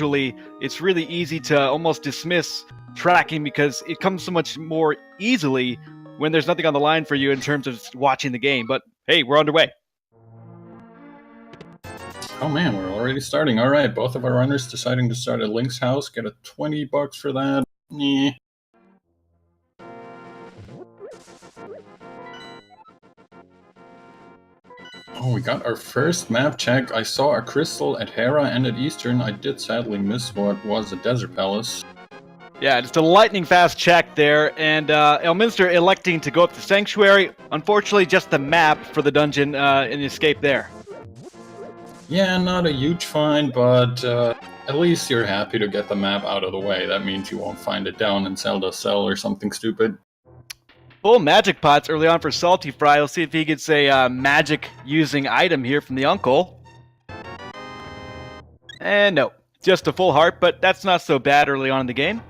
Unfortunately, it's really easy to almost dismiss tracking because it comes so much more easily when there's nothing on the line for you in terms of watching the game. But hey, we're underway. Oh man, we're already starting. All right, both of our runners deciding to start at Link's house. Get a $20 for that. Yeah. Oh, we got our first map check. I saw a crystal at Hera and at Eastern. I did sadly miss what was a desert palace. Yeah, just a lightning fast check there, and Elminster electing to go up to Sanctuary. Unfortunately, just the map for the dungeon and escape there. Yeah, not a huge find, but at least you're happy to get the map out of the way. That means you won't find it down in Zelda Cell or something stupid. Full magic pots early on for SaltyPhry. We'll see if he gets a magic-using item here from the uncle. And no, just a full heart, but that's not so bad early on in the game.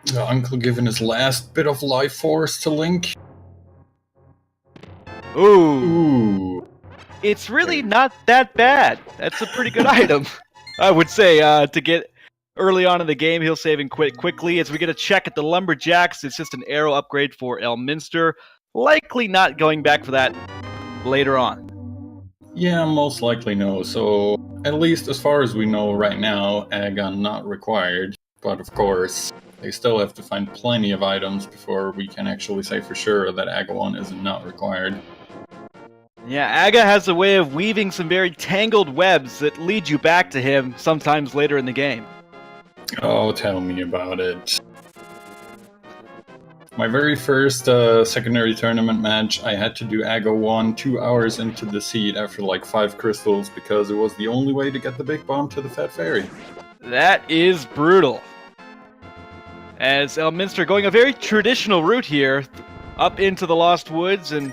The uncle giving his last bit of life force to Link. Ooh. It's really not that bad. That's a pretty good item, I would say, to get early on in the game. He'll save and quit quickly. As we get a check at the Lumberjacks, it's just an arrow upgrade for Elminster. Likely not going back for that later on. Yeah, most likely no. So, at least as far as we know right now, Agon not required. But of course, they still have to find plenty of items before we can actually say for sure that Agon is not required. Yeah, Aga has a way of weaving some very tangled webs that lead you back to him sometimes later in the game. Oh, tell me about it. My very first secondary tournament match, I had to do Aga 1 2 hours into the seed after like 5 crystals because it was the only way to get the big bomb to the Fat Fairy. That is brutal. As Elminster going a very traditional route here, up into the Lost Woods and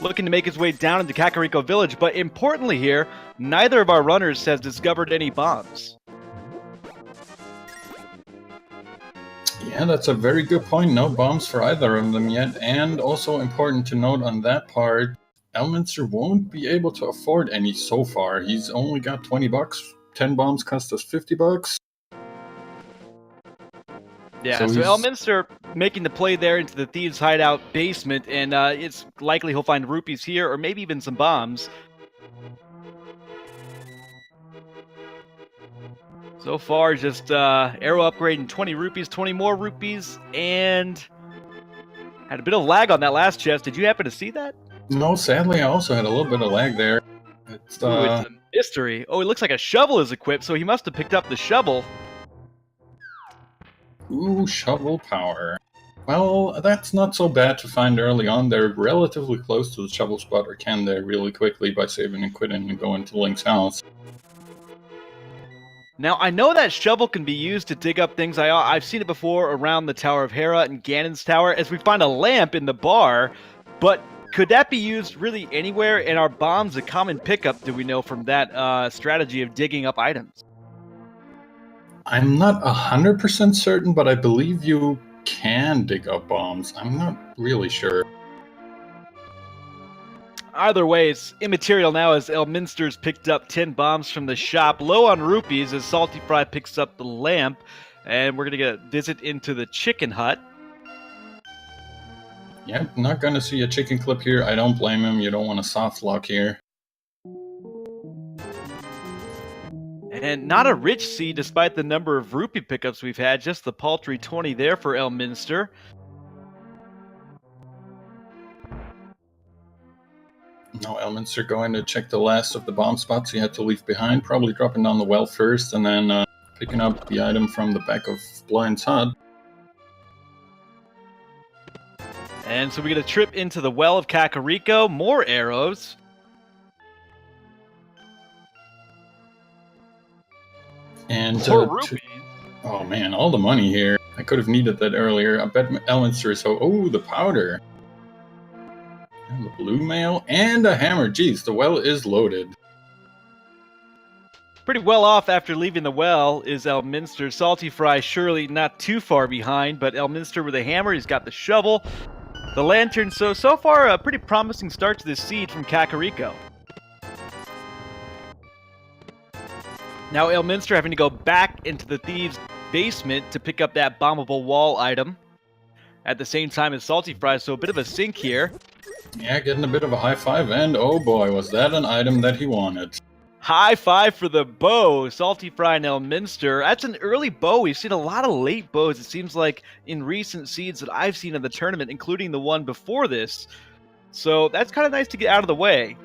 looking to make his way down into Kakariko Village, but importantly here, neither of our runners has discovered any bombs. Yeah, that's a very good point. No bombs for either of them yet, and also important to note on that part, Elminster won't be able to afford any so far. He's only got $20. 10 bombs cost us $50. Yeah, so Elminster making the play there into the Thieves' Hideout basement, and it's likely he'll find rupees here, or maybe even some bombs. So far, just arrow upgrade and 20 rupees, 20 more rupees, and had a bit of lag on that last chest. Did you happen to see that? No, sadly, I also had a little bit of lag there. It's a mystery. Oh, it looks like a shovel is equipped, so he must have picked up the shovel. Ooh, shovel power. Well, that's not so bad to find early on. They're relatively close to the shovel spot, or can they really quickly by saving and quitting and going to Link's house. Now, I know that shovel can be used to dig up things. I've seen it before around the Tower of Hera and Ganon's Tower, as we find a lamp in the bar, but could that be used really anywhere? And are bombs a common pickup, do we know, from that strategy of digging up items? I'm not 100% certain, but I believe you can dig up bombs. I'm not really sure. Either way, it's immaterial now as Elminster's picked up 10 bombs from the shop, low on rupees as SaltyPhry picks up the lamp, and we're going to get a visit into the chicken hut. Yep, not going to see a chicken clip here. I don't blame him. You don't want a soft lock here. And not a rich seed despite the number of rupee pickups we've had, just the paltry 20 there for Elminster. No, Elminster going to check the last of the bomb spots he had to leave behind, probably dropping down the well first and then picking up the item from the back of Blind's hut. And so we get a trip into the well of Kakariko, more arrows. And rupees. Oh man, all the money here. I could have needed that earlier. I bet Elminster is so... Oh, the powder. And the blue mail and a hammer. Jeez, the well is loaded. Pretty well off after leaving the well is Elminster. SaltyPhry surely not too far behind, but Elminster with a hammer, he's got the shovel, the lantern. So far, a pretty promising start to this seed from Kakariko. Now Elminster having to go back into the thieves' basement to pick up that bombable wall item at the same time as SaltyPhry, so a bit of a sync here. Yeah, getting a bit of a high five, and oh boy, was that an item that he wanted. High five for the bow, SaltyPhry and Elminster. That's an early bow. We've seen a lot of late bows, it seems like, in recent seeds that I've seen in the tournament, including the one before this. So that's kind of nice to get out of the way.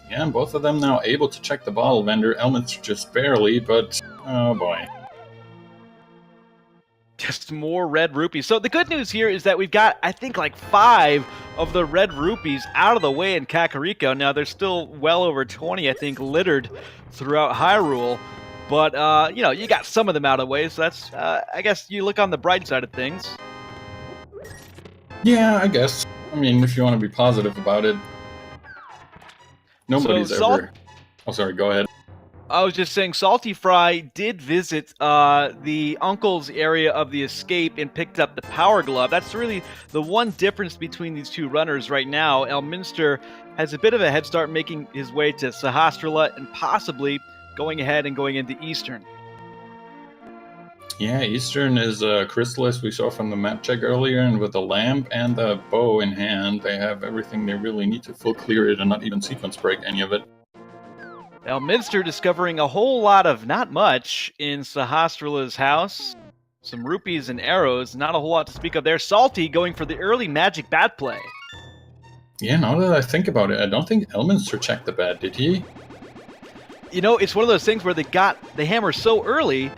Yeah, and both of them now able to check the bottle vendor. Elminster just barely, but oh boy. Just more red rupees. So the good news here is that we've got, I think, like 5 of the red rupees out of the way in Kakariko. Now, there's still well over 20, I think, littered throughout Hyrule. But, you know, you got some of them out of the way, so that's, I guess you look on the bright side of things. Yeah, I guess. I mean, if you want to be positive about it. Nobody's ever... Oh, sorry, go ahead. I was just saying, SaltyPhry did visit the uncle's area of the escape and picked up the power glove. That's really the one difference between these two runners right now. Elminster has a bit of a head start making his way to Sahasrara and possibly going ahead and going into Eastern. Yeah, Eastern is a Chrysalis we saw from the map check earlier, and with the lamp and the bow in hand, they have everything they really need to full clear it and not even sequence break any of it. Elminster discovering a whole lot of not much in Sahasrara's house. Some rupees and arrows, not a whole lot to speak of there. Salty going for the early magic bat play. Yeah, now that I think about it, I don't think Elminster checked the bat, did he? You know, it's one of those things where they got the hammer so early,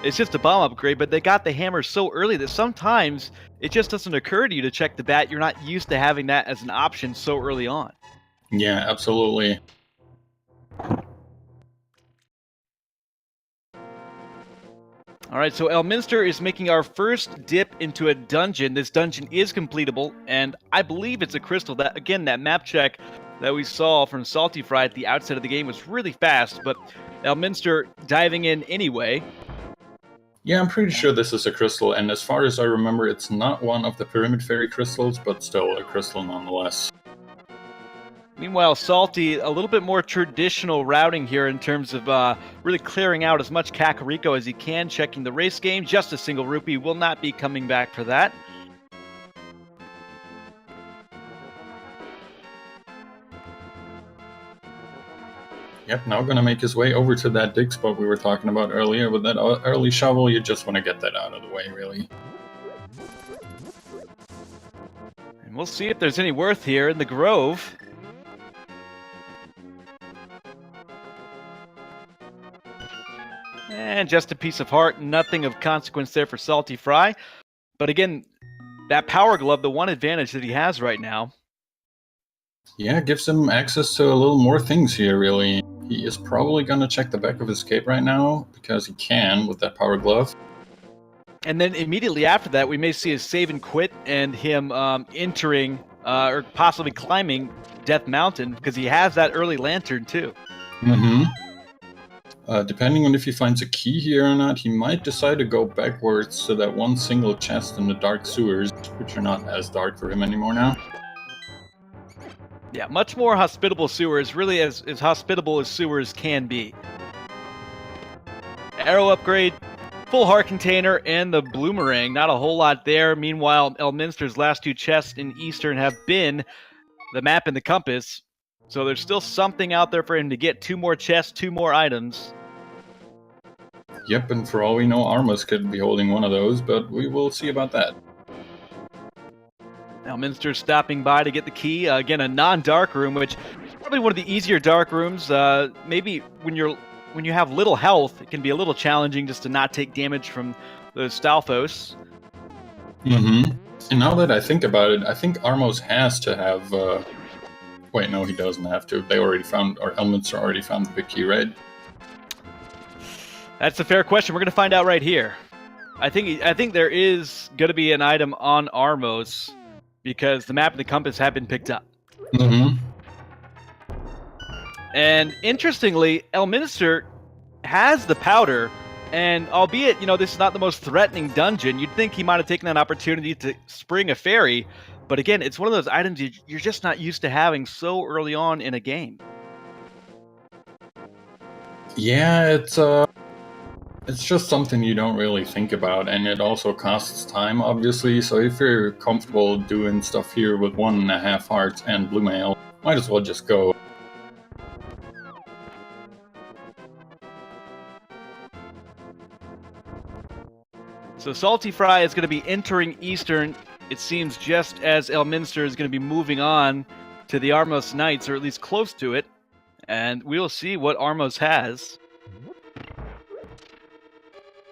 it's just a bomb upgrade, but they got the hammer so early that sometimes it just doesn't occur to you to check the bat. You're not used to having that as an option so early on. Yeah, absolutely. Alright, so Elminster is making our first dip into a dungeon. This dungeon is completable, and I believe it's a crystal. That, again, that map check that we saw from SaltyPhry at the outset of the game was really fast, but Elminster diving in anyway. Yeah, I'm pretty sure this is a crystal, and as far as I remember, it's not one of the Pyramid Fairy crystals, but still a crystal nonetheless. Meanwhile, Salty, a little bit more traditional routing here in terms of really clearing out as much Kakariko as he can, checking the race game. Just a single rupee, will not be coming back for that. Yep, now gonna make his way over to that dig spot we were talking about earlier. With that early shovel, you just want to get that out of the way, really. And we'll see if there's any worth here in the Grove. And just a piece of heart, nothing of consequence there for SaltyPhry. But again, that power glove, the one advantage that he has right now. Yeah, gives him access to a little more things here, really. He is probably going to check the back of his cape right now, because he can with that power glove. And then immediately after that, we may see his save and quit and him entering, or possibly climbing Death Mountain, because he has that early lantern too. Mm-hmm. Depending on if he finds a key here or not, he might decide to go backwards to that one single chest in the dark sewers, which are not as dark for him anymore now. Yeah, much more hospitable sewers, really as hospitable as sewers can be. Arrow upgrade, full heart container, and the bloomerang. Not a whole lot there. Meanwhile, Elminster's last 2 chests in Eastern have been the map and the compass. So there's still something out there for him to get. 2 more chests, 2 more items. Yep, and for all we know, Armus could be holding one of those, but we will see about that. Elminster stopping by to get the key. Again, a non-dark room, which is probably one of the easier dark rooms. Maybe when you have little health, it can be a little challenging just to not take damage from those Stalfos. Mm-hmm. And now that I think about it, I think Armos has to have... Wait, no, he doesn't have to. They already found, or Elminster already found the big key, right? That's a fair question. We're going to find out right here. I think there is going to be an item on Armos because the map and the compass have been picked up. Mm-hmm. And interestingly, Elminster has the powder, and albeit, you know, this is not the most threatening dungeon, you'd think he might have taken that opportunity to spring a fairy, but again, it's one of those items you're just not used to having so early on in a game. Yeah, it's It's just something you don't really think about, and it also costs time, obviously, so if you're comfortable doing stuff here with 1.5 hearts and blue mail, might as well just go. So SaltyPhry is going to be entering Eastern, it seems, just as Elminster is going to be moving on to the Armos Knights, or at least close to it, and we'll see what Armos has.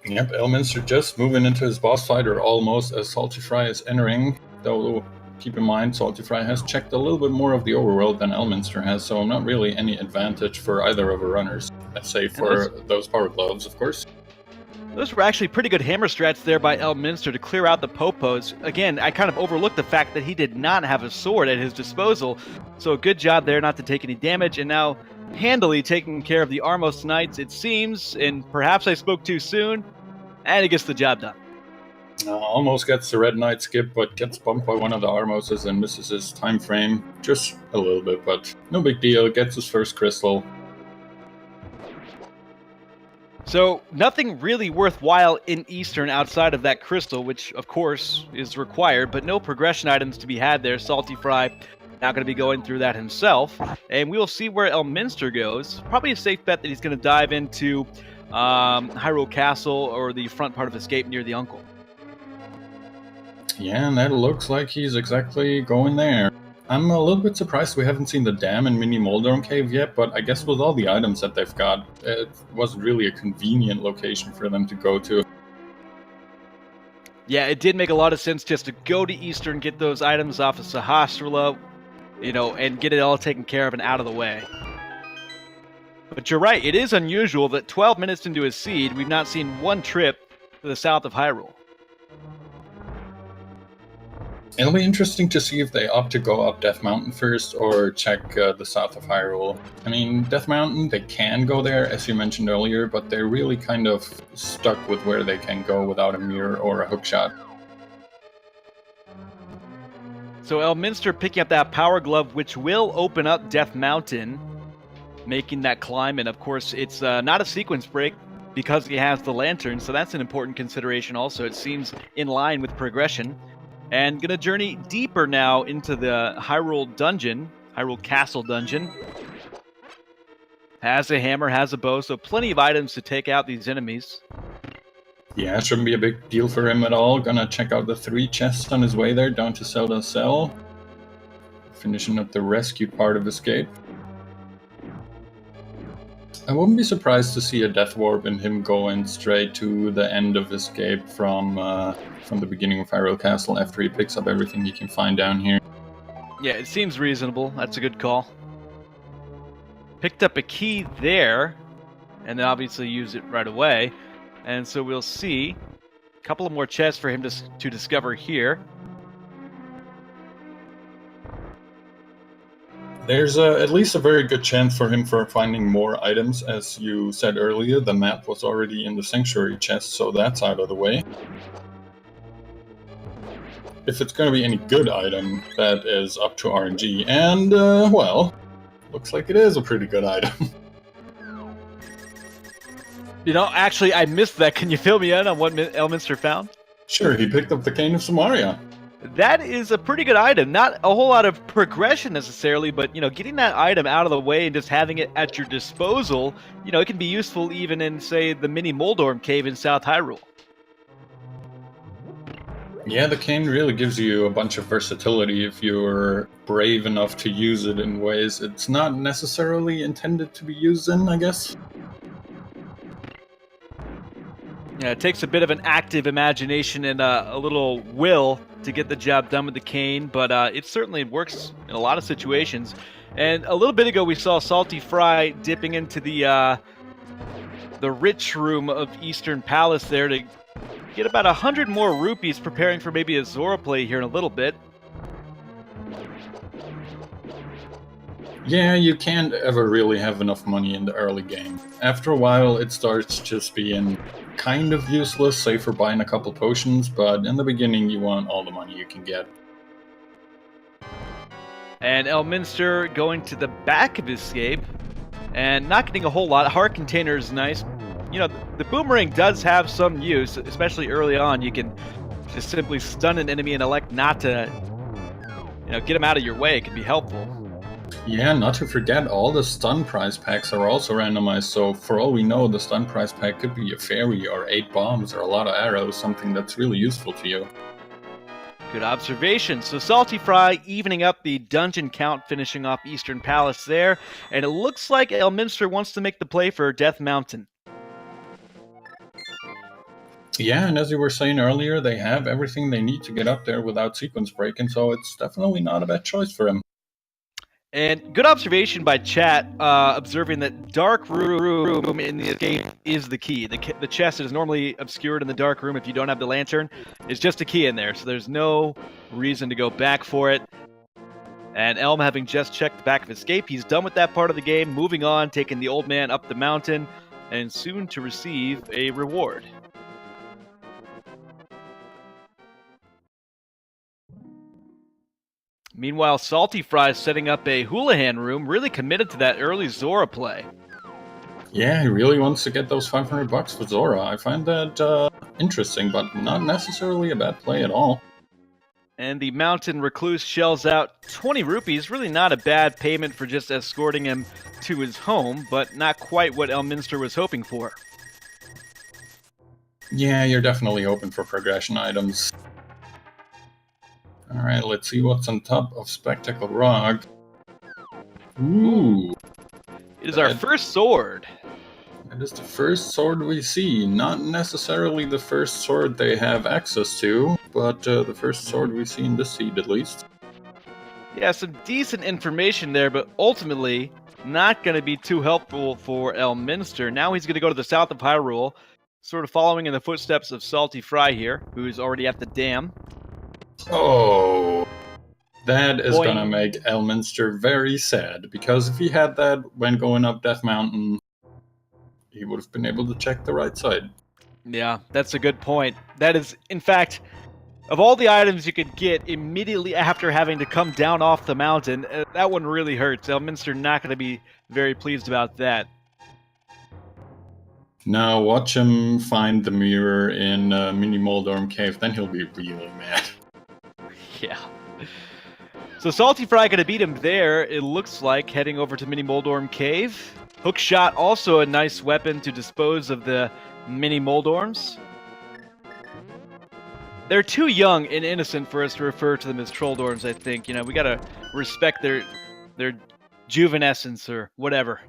Yep, Elminster just moving into his boss fight, or almost, as SaltyPhry is entering, though keep in mind SaltyPhry has checked a little bit more of the overworld than Elminster has, so not really any advantage for either of the runners, let's say for those power gloves, of course. Those were actually pretty good hammer strats there by Elminster to clear out the Popos. Again, I kind of overlooked the fact that he did not have a sword at his disposal, so a good job there not to take any damage, and now handily taking care of the Armos Knights, it seems, and perhaps I spoke too soon, and he gets the job done. Almost gets the Red Knight skip, but gets bumped by one of the Armoses and misses his time frame. Just a little bit, but no big deal. Gets his first crystal. So, nothing really worthwhile in Eastern outside of that crystal, which, of course, is required, but no progression items to be had there. SaltyPhry not going to be going through that himself, and we'll see where Elminster goes. Probably a safe bet that he's going to dive into Hyrule Castle or the front part of Escape near the Uncle. Yeah, and that looks like he's exactly going there. I'm a little bit surprised we haven't seen the dam in Mini Moldorm Cave yet, but I guess with all the items that they've got, it wasn't really a convenient location for them to go to. Yeah, it did make a lot of sense just to go to Eastern, get those items off of Sahasrahla, and get it all taken care of and out of the way. But you're right, it is unusual that 12 minutes into his seed, we've not seen one trip to the south of Hyrule. It'll be interesting to see if they opt to go up Death Mountain first or check the south of Hyrule. I mean, Death Mountain, they can go there, as you mentioned earlier, but they're really kind of stuck with where they can go without a mirror or a hookshot. So Elminster picking up that Power Glove, which will open up Death Mountain, making that climb, and of course it's not a sequence break because he has the lantern, so that's an important consideration also. It seems in line with progression. And gonna journey deeper now into the Hyrule dungeon, Hyrule Castle dungeon. Has a hammer, has a bow, so plenty of items to take out these enemies. Yeah, it shouldn't be a big deal for him at all. Gonna check out the 3 chests on his way there, down to Zelda's cell. Finishing up the rescued part of Escape. I wouldn't be surprised to see a Death Warp in him going straight to the end of Escape from the beginning of Hyrule Castle after he picks up everything he can find down here. Yeah, it seems reasonable. That's a good call. Picked up a key there, and then obviously used it right away. And so we'll see a couple of more chests for him to discover here. There's at least a very good chance for him for finding more items. As you said earlier, the map was already in the Sanctuary chest, so that's out of the way. If it's going to be any good item, that is up to RNG, and, well, looks like it is a pretty good item. Actually, I missed that. Can you fill me in on what Elminster found? Sure, he picked up the Cane of Samaria. That is a pretty good item. Not a whole lot of progression necessarily, but, getting that item out of the way and just having it at your disposal, it can be useful even in, say, the Mini Moldorm Cave in South Hyrule. Yeah, the cane really gives you a bunch of versatility if you're brave enough to use it in ways it's not necessarily intended to be used in, I guess. Yeah, it takes a bit of an active imagination and a little will to get the job done with the cane, but it certainly works in a lot of situations. And a little bit ago, we saw SaltyPhry dipping into the rich room of Eastern Palace there to get about 100 more rupees, preparing for maybe a Zora play here in a little bit. Yeah, you can't ever really have enough money in the early game. After a while, it starts just being kind of useless, say for buying a couple potions, but in the beginning you want all the money you can get. And Elminster going to the back of Escape, and not getting a whole lot. Heart Container is nice. you know, the boomerang does have some use, especially early on. You can just simply stun an enemy and elect not to, you know, get him out of your way. It can be helpful. Yeah, not to forget, all the stun prize packs are also randomized, so for all we know, the stun prize pack could be a fairy or 8 bombs or a lot of arrows, something that's really useful to you. Good observation. So SaltyPhry evening up the dungeon count, finishing off Eastern Palace there, and it looks like Elminster wants to make the play for Death Mountain. Yeah, and as you were saying earlier, they have everything they need to get up there without sequence breaking, so it's definitely not a bad choice for him. And good observation by chat, observing that dark room in the game is the key. The chest is normally obscured in the dark room if you don't have the lantern. It's just a key in there, so there's no reason to go back for it. And Elm, having just checked the back of escape, he's done with that part of the game, moving on, taking the old man up the mountain, and soon to receive a reward. Meanwhile, SaltyPhry is setting up a Houlihan room, really committed to that early Zora play. Yeah, he really wants to get those $500 for Zora. I find that interesting, but not necessarily a bad play at all. And the mountain recluse shells out 20 rupees, really not a bad payment for just escorting him to his home, but not quite what Elminster was hoping for. Yeah, you're definitely hoping for progression items. Alright, let's see what's on top of Spectacle Rock. Ooh! It is our first sword. That is the first sword we see. Not necessarily the first sword they have access to, but the first sword we see in this seed at least. Yeah, some decent information there, but ultimately not going to be too helpful for Elminster. Now he's going to go to the south of Hyrule, sort of following in the footsteps of SaltyPhry here, who's already at the dam. Oh, that is Boing. gonna make Elminster very sad, because if he had that when going up Death Mountain, he would have been able to check the right side. Yeah, that's a good point. That is, in fact, of all the items you could get immediately after having to come down off the mountain, that one really hurts. Elminster not going to be very pleased about that. Now watch him find the mirror in Mini Moldorm Cave, then he'll be really mad. Yeah. So SaltyPhry gonna beat him there, it looks like, heading over to Mini Moldorm Cave. Hookshot, also a nice weapon to dispose of the Mini Moldorms. They're too young and innocent for us to refer to them as Trolldorms, I think. You know, we gotta respect their juvenescence or whatever.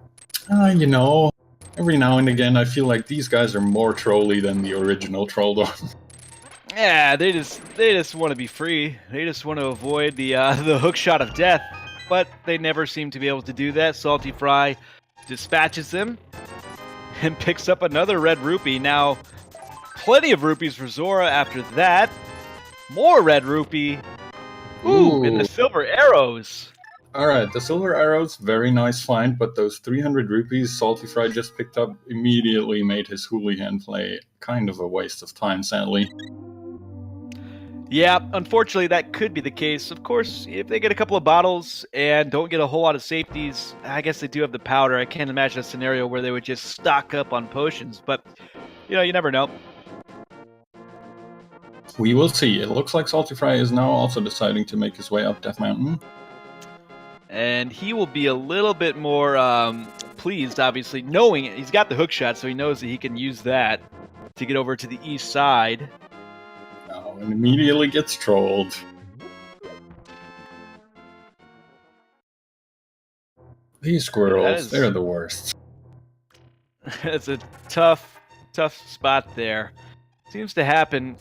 You know, every now and again I feel like these guys are more trolly than the original Trolldorm. Yeah, they just want to be free. They just want to avoid the hookshot of death, but they never seem to be able to do that. SaltyPhry dispatches them and picks up another red rupee. Now, plenty of rupees for Zora after that. More red rupee. Ooh, and the silver arrows. Alright, the silver arrows, very nice find, but those 300 rupees SaltyPhry just picked up immediately made his Houlihan play kind of a waste of time, sadly. Yeah, unfortunately that could be the case. Of course, if they get a couple of bottles and don't get a whole lot of safeties, I guess they do have the powder. I can't imagine a scenario where they would just stock up on potions, but, you know, you never know. We will see. It looks like SaltyPhry is now also deciding to make his way up Death Mountain. And he will be a little bit more pleased, obviously, knowing he's got the hookshot, so he knows that he can use that to get over to the east side. Oh, and immediately gets trolled. These squirrels, they're the worst. It's a tough spot there. Seems to happen,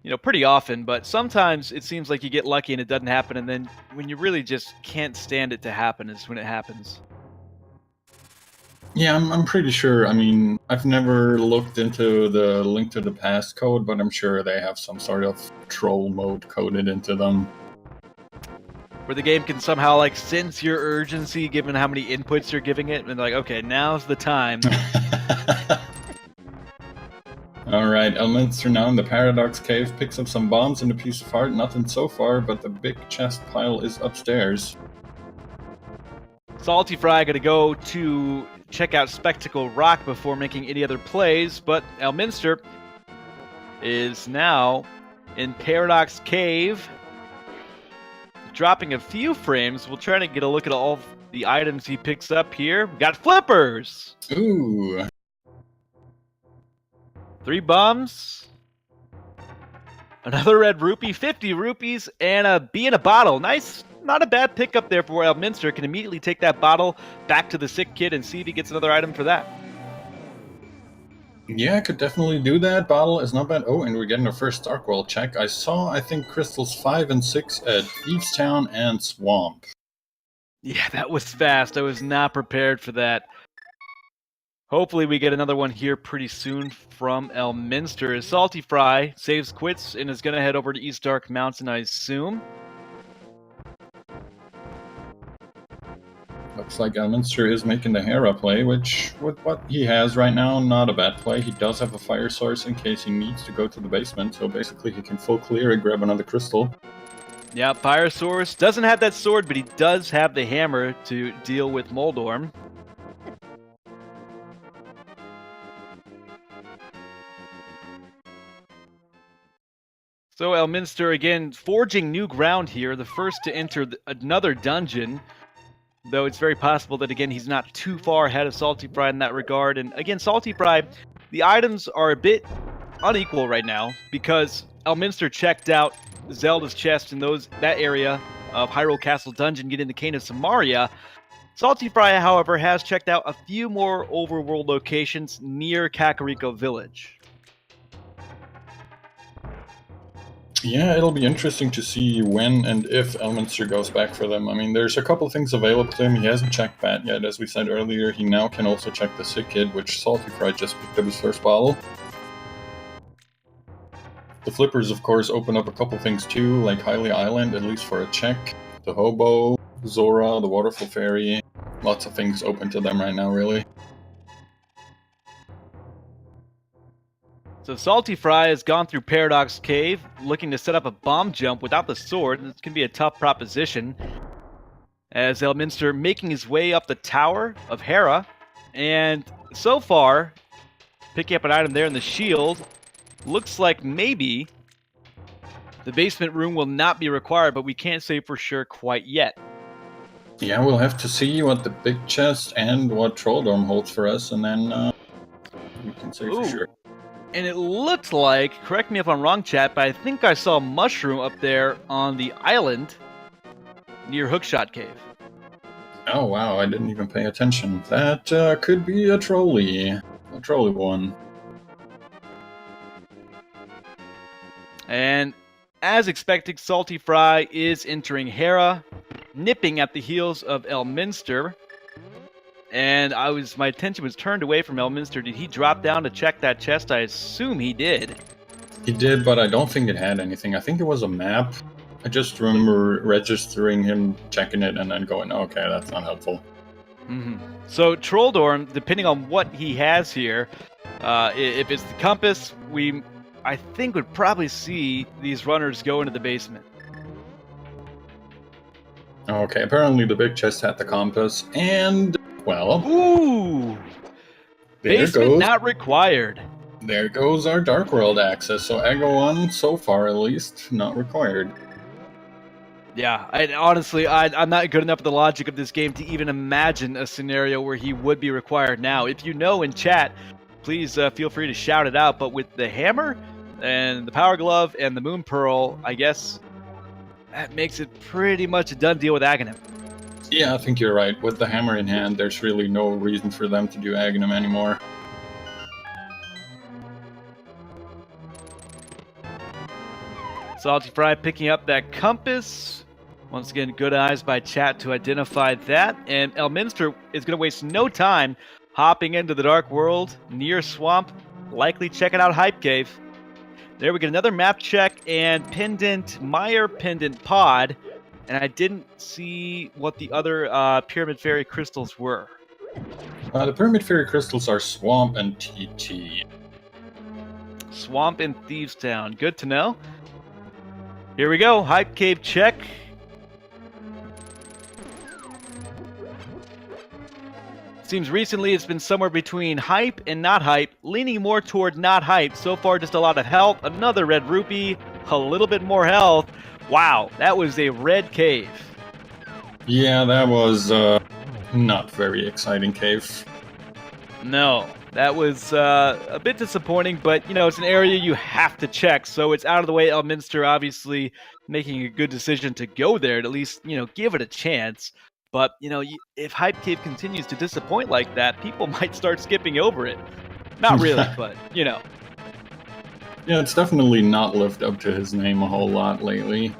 you know, pretty often, but sometimes it seems like you get lucky and it doesn't happen, and then when you really just can't stand it to happen is when it happens. Yeah, I'm pretty sure. I mean, I've never looked into the Link to the Past code, but I'm sure they have some sort of troll mode coded into them. Where the game can somehow, like, sense your urgency given how many inputs you're giving it, and like, okay, now's the time. Alright, Elminster now in the Paradox Cave picks up some bombs and a piece of art. Nothing so far, but the big chest pile is upstairs. SaltyPhry gonna go to check out Spectacle Rock before making any other plays, but Elminster is now in Paradox Cave, dropping a few frames. We'll try to get a look at all the items he picks up here. We got flippers! Ooh. 3 bombs. Another red rupee, 50 rupees, and a bee in a bottle. Nice, not a bad pickup there for Elminster. Can immediately take that bottle back to the sick kid and see if he gets another item for that. Yeah, I could definitely do that. Bottle is not bad. Oh, and we're getting our first Dark World check. I saw, I think, crystals 5 and 6 at Thieves Town and Swamp. Yeah, that was fast. I was not prepared for that. Hopefully we get another one here pretty soon from Elminster. As SaltyPhry saves quits and is going to head over to East Dark Mountain, I assume. Looks like Elminster is making the Hera play, which, with what he has right now, not a bad play. He does have a fire source in case he needs to go to the basement, so basically he can full clear and grab another crystal. Yeah, fire source. Doesn't have that sword, but he does have the hammer to deal with Moldorm. So Elminster, again, forging new ground here, the first to enter another dungeon, though it's very possible that, again, he's not too far ahead of SaltyPhry in that regard. And again, SaltyPhry, the items are a bit unequal right now, because Elminster checked out Zelda's chest in that area of Hyrule Castle Dungeon, getting the Cane of Samaria. SaltyPhry, however, has checked out a few more overworld locations near Kakariko Village. Yeah, it'll be interesting to see when and if Elminster goes back for them. I mean, there's a couple things available to him. He hasn't checked that yet, as we said earlier. He now can also check the Sick Kid, which SaltyPhry just picked up his first bottle. The flippers, of course, open up a couple things too, like Hylia Island, at least for a check. The Hobo, Zora, the Waterfall Fairy. Lots of things open to them right now, really. So SaltyPhry has gone through Paradox Cave, looking to set up a bomb jump without the sword. This can be a tough proposition, as Elminster making his way up the Tower of Hera, and so far, picking up an item there in the shield, looks like maybe the basement room will not be required, but we can't say for sure quite yet. Yeah, we'll have to see what the big chest and what Trolldorm holds for us, and then we can say for sure. And it looked like, correct me if I'm wrong, chat, but I think I saw a mushroom up there on the island near Hookshot Cave. Oh wow, I didn't even pay attention. That could be a trolley one. And as expected, SaltyPhry is entering Hera, nipping at the heels of Elminster. And my attention was turned away from Elminster. Did he drop down to check that chest? I assume he did. He did, but I don't think it had anything. I think it was a map. I just remember registering him, checking it, and then going, okay, that's not helpful. Mm-hmm. So Trolldorm, depending on what he has here, if it's the compass, I think would probably see these runners go into the basement. Okay, apparently the big chest had the compass, and, well... Ooh! Basement not required. There goes our Dark World access, so Ego 1, so far at least, not required. Yeah, honestly, I'm not good enough at the logic of this game to even imagine a scenario where he would be required now. If you know in chat, please feel free to shout it out, but with the hammer and the Power Glove and the Moon Pearl, I guess that makes it pretty much a done deal with Aghanim. Yeah, I think you're right. With the hammer in hand, there's really no reason for them to do Aghanim anymore. SaltyPhry picking up that compass. Once again, good eyes by chat to identify that. And Elminster is going to waste no time hopping into the Dark World near Swamp, likely checking out Hype Cave. There we get another map check and pendant, Meyer pendant pod. And I didn't see what the other Pyramid Fairy crystals were. The Pyramid Fairy crystals are Swamp and TT. Swamp and Thieves Town. Good to know. Here we go. Hype Cave check. Seems recently it's been somewhere between hype and not hype, leaning more toward not hype. So far, just a lot of health, another red rupee, a little bit more health. Wow, that was a red cave. Yeah, that was not very exciting cave. No, that was a bit disappointing, but, you know, it's an area you have to check, so it's out of the way. Elminster obviously making a good decision to go there, to at least, you know, give it a chance. But, you know, if Hype Cave continues to disappoint like that, people might start skipping over it. Not really, but, you know. Yeah, it's definitely not lived up to his name a whole lot lately.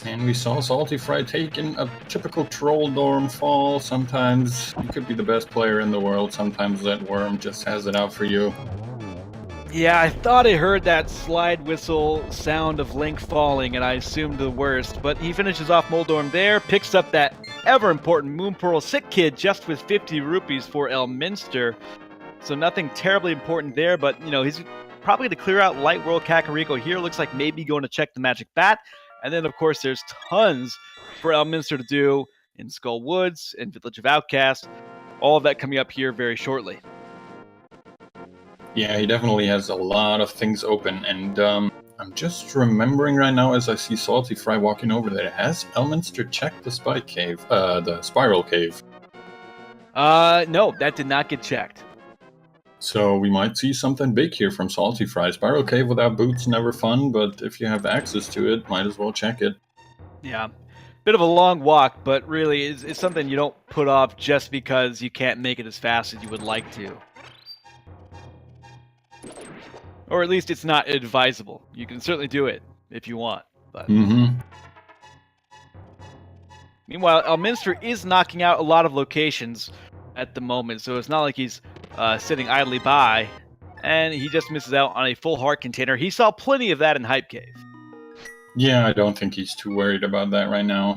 And we saw SaltyPhry taking a typical troll dorm fall. Sometimes you could be the best player in the world, sometimes that worm just has it out for you. Yeah, I thought I heard that slide whistle sound of Link falling, and I assumed the worst. But he finishes off Moldorm there, picks up that ever-important Moon Pearl Sick Kid just with 50 rupees for Elminster. So nothing terribly important there, but, you know, he's probably going to clear out Light World Kakariko here. Looks like maybe going to check the Magic Bat. And then, of course, there's tons for Elminster to do in Skull Woods and Village of Outcast. All of that coming up here very shortly. Yeah, he definitely has a lot of things open, and I'm just remembering right now as I see SaltyPhry walking over there. Has Elminster checked the the Spiral Cave? No, that did not get checked. So we might see something big here from SaltyPhry. Spiral Cave without boots, never fun, but if you have access to it, might as well check it. Yeah, bit of a long walk, but really it's something you don't put off just because you can't make it as fast as you would like to. Or at least it's not advisable. You can certainly do it if you want. But Meanwhile, Elminster is knocking out a lot of locations at the moment, so it's not like he's sitting idly by, and he just misses out on a full heart container. He saw plenty of that in Hype Cave. Yeah, I don't think he's too worried about that right now.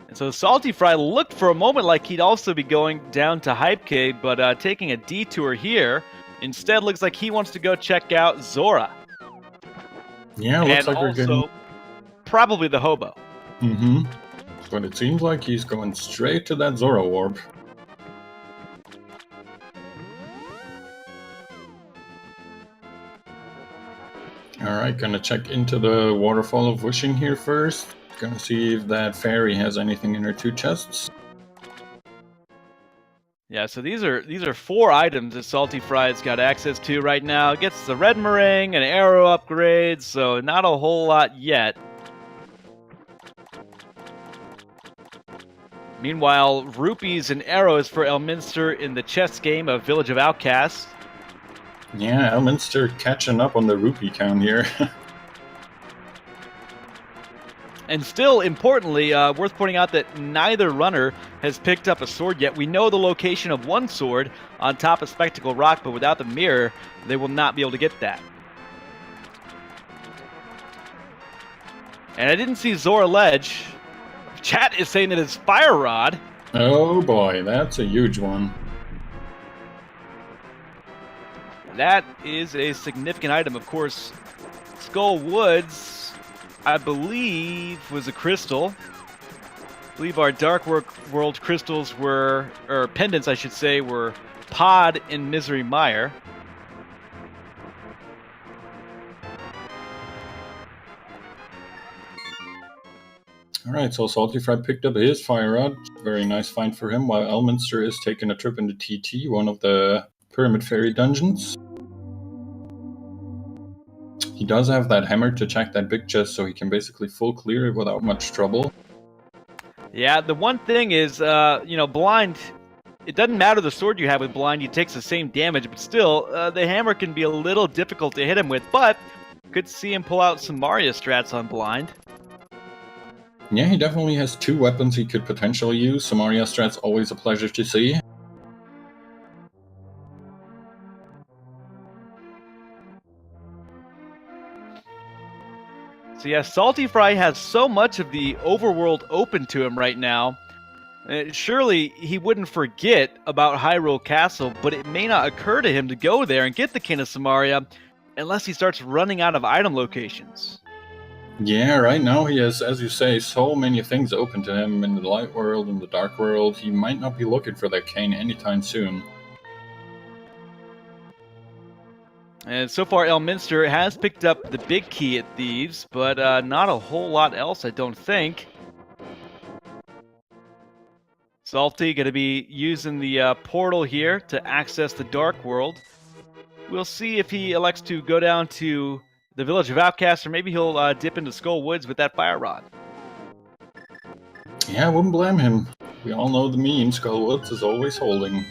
And so SaltyPhry looked for a moment like he'd also be going down to Hype Cave, but taking a detour here. Instead, looks like he wants to go check out Zora. Yeah, looks like we're getting... probably the hobo. But it seems like he's going straight to that Zora warp. Alright, gonna check into the Waterfall of Wishing here first. Gonna see if that fairy has anything in her 2 chests. Yeah, so these are 4 items that SaltyPhry's got access to right now. Gets the red meringue, an arrow upgrade, so not a whole lot yet. Meanwhile, rupees and arrows for Elminster in the chess game of Village of Outcasts. Yeah, Elminster catching up on the rupee count here. And still, importantly, worth pointing out that neither runner has picked up a sword yet. We know the location of one sword on top of Spectacle Rock, but without the mirror, they will not be able to get that. And I didn't see Zora Ledge. Chat is saying it is Fire Rod. Oh boy, that's a huge one. That is a significant item, of course. Skull Woods, I believe, was a crystal. I believe our Dark World crystals were, or pendants, I should say, were Pod and Misery Mire. Alright, so SaltyPhry picked up his Fire Rod. Very nice find for him, while Elminster is taking a trip into TT, one of the Pyramid Fairy dungeons. He does have that hammer to check that big chest, so he can basically full clear it without much trouble. Yeah, the one thing is, you know, Blind, it doesn't matter the sword you have with Blind, he takes the same damage, but still, the hammer can be a little difficult to hit him with, but could see him pull out some Mario strats on Blind. Yeah, he definitely has 2 weapons he could potentially use. Samaria Strat's always a pleasure to see. So yeah, SaltyPhry has so much of the overworld open to him right now. Surely he wouldn't forget about Hyrule Castle, but it may not occur to him to go there and get the King of Samaria unless he starts running out of item locations. Yeah, right now he has, as you say, so many things open to him in the light world and the dark world. He might not be looking for that cane anytime soon. And so far, Elminster has picked up the big key at Thieves, but not a whole lot else, I don't think. Salty going to be using the portal here to access the Dark World. We'll see if he elects to go down to the Village of Outcasts, or maybe he'll dip into Skull Woods with that Fire Rod. Yeah, I wouldn't blame him. We all know the meme, Skull Woods is always holding.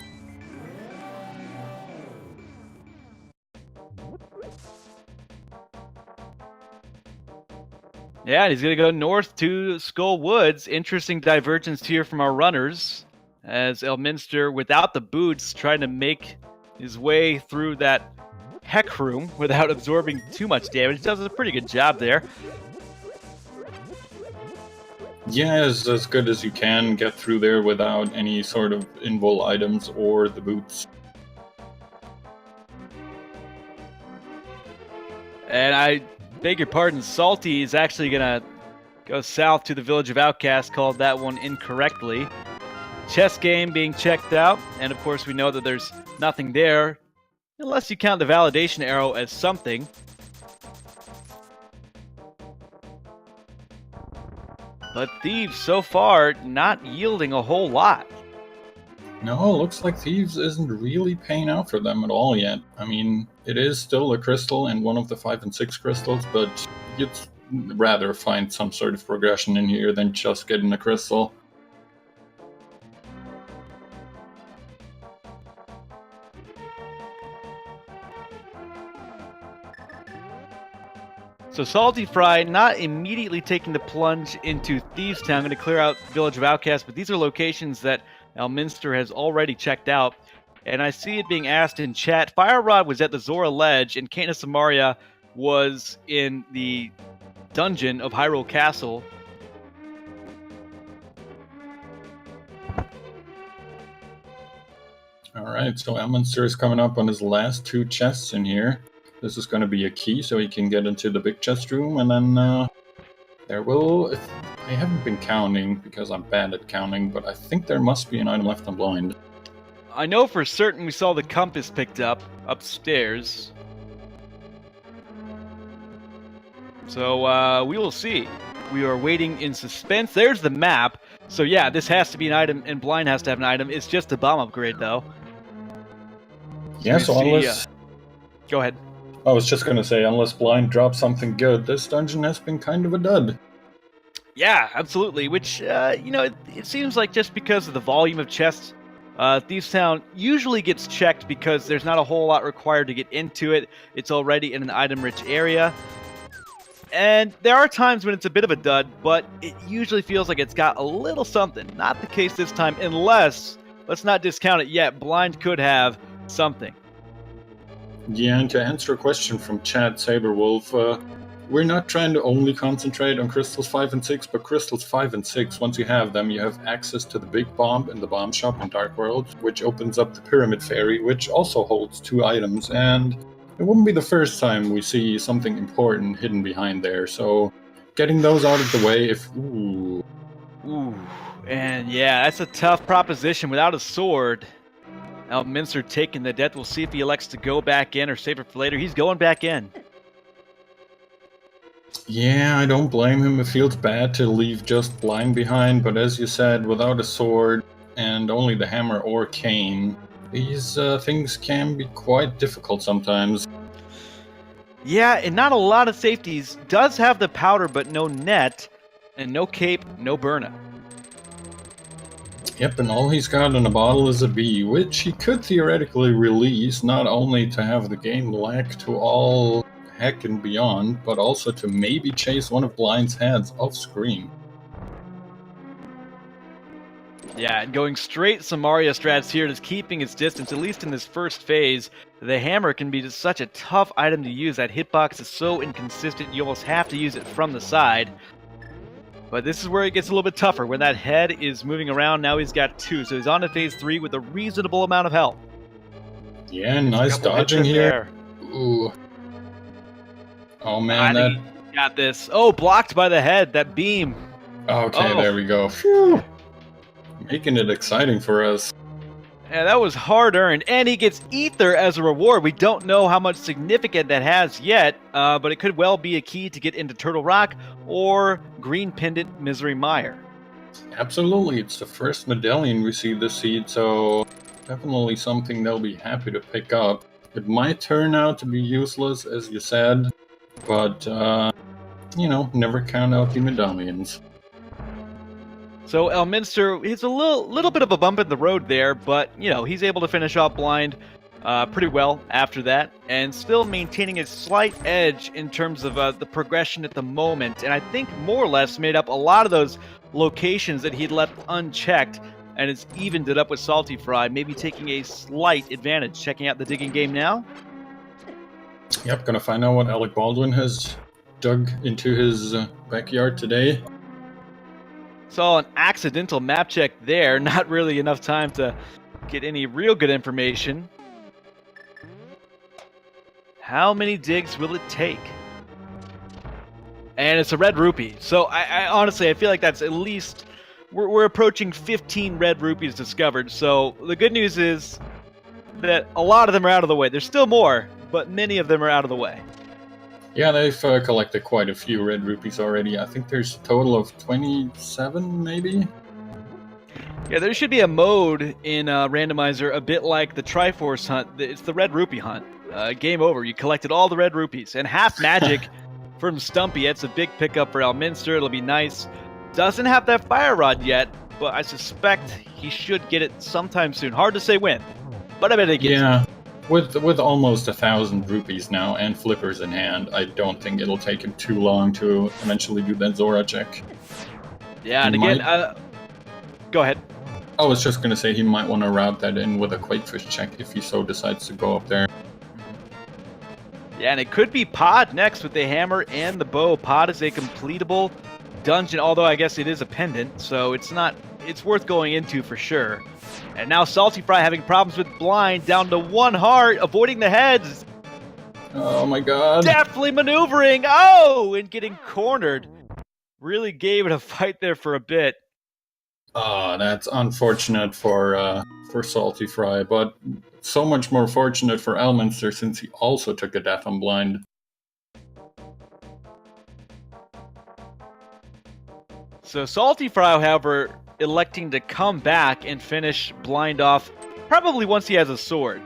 Yeah, he's going to go north to Skull Woods. Interesting divergence here from our runners, as Elminster, without the boots, trying to make his way through that heck room without absorbing too much damage. Does a pretty good job there. Yeah, as good as you can get through there without any sort of invul items or the boots. And I beg your pardon, Salty is actually going to go south to the Village of Outcasts, called that one incorrectly. Chess game being checked out, and of course we know that there's nothing there, unless you count the validation arrow as something. But Thieves, so far, not yielding a whole lot. No, looks like Thieves isn't really paying out for them at all yet. I mean, it is still a crystal and one of the 5 and 6 crystals, but you'd rather find some sort of progression in here than just getting a crystal. So SaltyPhry not immediately taking the plunge into Thieves Town. I'm going to clear out Village of Outcasts, but these are locations that Elminster has already checked out. And I see it being asked in chat. Fire Rod was at the Zora Ledge, and King of Samaria was in the dungeon of Hyrule Castle. Alright, so Elminster is coming up on his last 2 chests in here. This is going to be a key so he can get into the big chest room, and then there will... I haven't been counting because I'm bad at counting, but I think there must be an item left on blind. I know for certain we saw the compass picked up upstairs. So we will see. We are waiting in suspense. There's the map. So yeah, this has to be an item, and blind has to have an item. It's just a bomb upgrade, though. Yeah, so unless... Go ahead. I was just going to say, unless blind drops something good, this dungeon has been kind of a dud. Yeah, absolutely. Which, it seems like just because of the volume of chests, Thieves Town usually gets checked because there's not a whole lot required to get into it. It's already in an item-rich area. And there are times when it's a bit of a dud, but it usually feels like it's got a little something. Not the case this time, unless, let's not discount it yet, blind could have something. Yeah, and to answer a question from Chad Saberwolf, we're not trying to only concentrate on crystals 5 and 6, but crystals 5 and 6, once you have them, you have access to the big bomb in the bomb shop in Dark World, which opens up the Pyramid Fairy, which also holds 2 items, and it wouldn't be the first time we see something important hidden behind there, so getting those out of the way if... Ooh. And yeah, that's a tough proposition without a sword. Elminster taking the death. We'll see if he elects to go back in or save it for later. He's going back in. Yeah, I don't blame him. It feels bad to leave just blind behind, but as you said, without a sword and only the hammer or cane, these things can be quite difficult sometimes. Yeah, and not a lot of safeties. Does have the powder, but no net, and no cape, no burna. Yep, and all he's got in a bottle is a bee, which he could theoretically release, not only to have the game lag to all heck and beyond, but also to maybe chase one of Blind's heads off screen. Yeah, and going straight Samaria strats here, just keeping its distance, at least in this first phase. The hammer can be just such a tough item to use. That hitbox is so inconsistent, you almost have to use it from the side. But this is where it gets a little bit tougher. When that head is moving around, now he's got 2. So he's on to phase 3 with a reasonable amount of health. Yeah, nice dodging here. Ooh. Oh man, that... got this. Oh, blocked by the head, that beam. Okay, there we go. Phew. Making it exciting for us. Yeah, that was hard earned, and he gets ether as a reward. We don't know how much significant that has yet, but it could well be a key to get into Turtle Rock or Green Pendant Misery Mire. Absolutely, it's the first medallion we see this seed, so definitely something they'll be happy to pick up. It might turn out to be useless, as you said, but, you know, never count out the medallions. So Elminster, he's a little bit of a bump in the road there, but, you know, he's able to finish off blind pretty well after that, and still maintaining a slight edge in terms of the progression at the moment, and I think more or less made up a lot of those locations that he'd left unchecked, and it's evened it up with SaltyPhry, maybe taking a slight advantage. Checking out the digging game now. Yep, gonna find out what Alec Baldwin has dug into his backyard today. Saw an accidental map check there, not really enough time to get any real good information. How many digs will it take? And it's a red rupee. So I honestly, I feel like that's at least, we're approaching 15 red rupees discovered. So the good news is that a lot of them are out of the way. There's still more, but many of them are out of the way. Yeah, they've collected quite a few red rupees already. I think there's a total of 27, maybe? Yeah, there should be a mode in Randomizer a bit like the Triforce hunt. It's the red rupee hunt. Game over. You collected all the red rupees. And half magic from Stumpy. It's a big pickup for Elminster. It'll be nice. Doesn't have that fire rod yet, but I suspect he should get it sometime soon. Hard to say when, but I bet he gets it. With almost 1,000 rupees now and flippers in hand, I don't think it'll take him too long to eventually do that Zora check. Yeah, and again, go ahead. I was just gonna say he might want to route that in with a Quakefish check if he so decides to go up there. Yeah, and it could be Pod next with the hammer and the bow. Pod is a completable dungeon, although I guess it is a pendant, so it's worth going into for sure. And now SaltyPhry having problems with blind, down to 1 heart, avoiding the heads. Oh my god. Deftly maneuvering, and getting cornered. Really gave it a fight there for a bit. Oh, that's unfortunate for SaltyPhry, but so much more fortunate for Elminster since he also took a death on blind. So SaltyPhry, however, electing to come back and finish blind off, probably once he has a sword.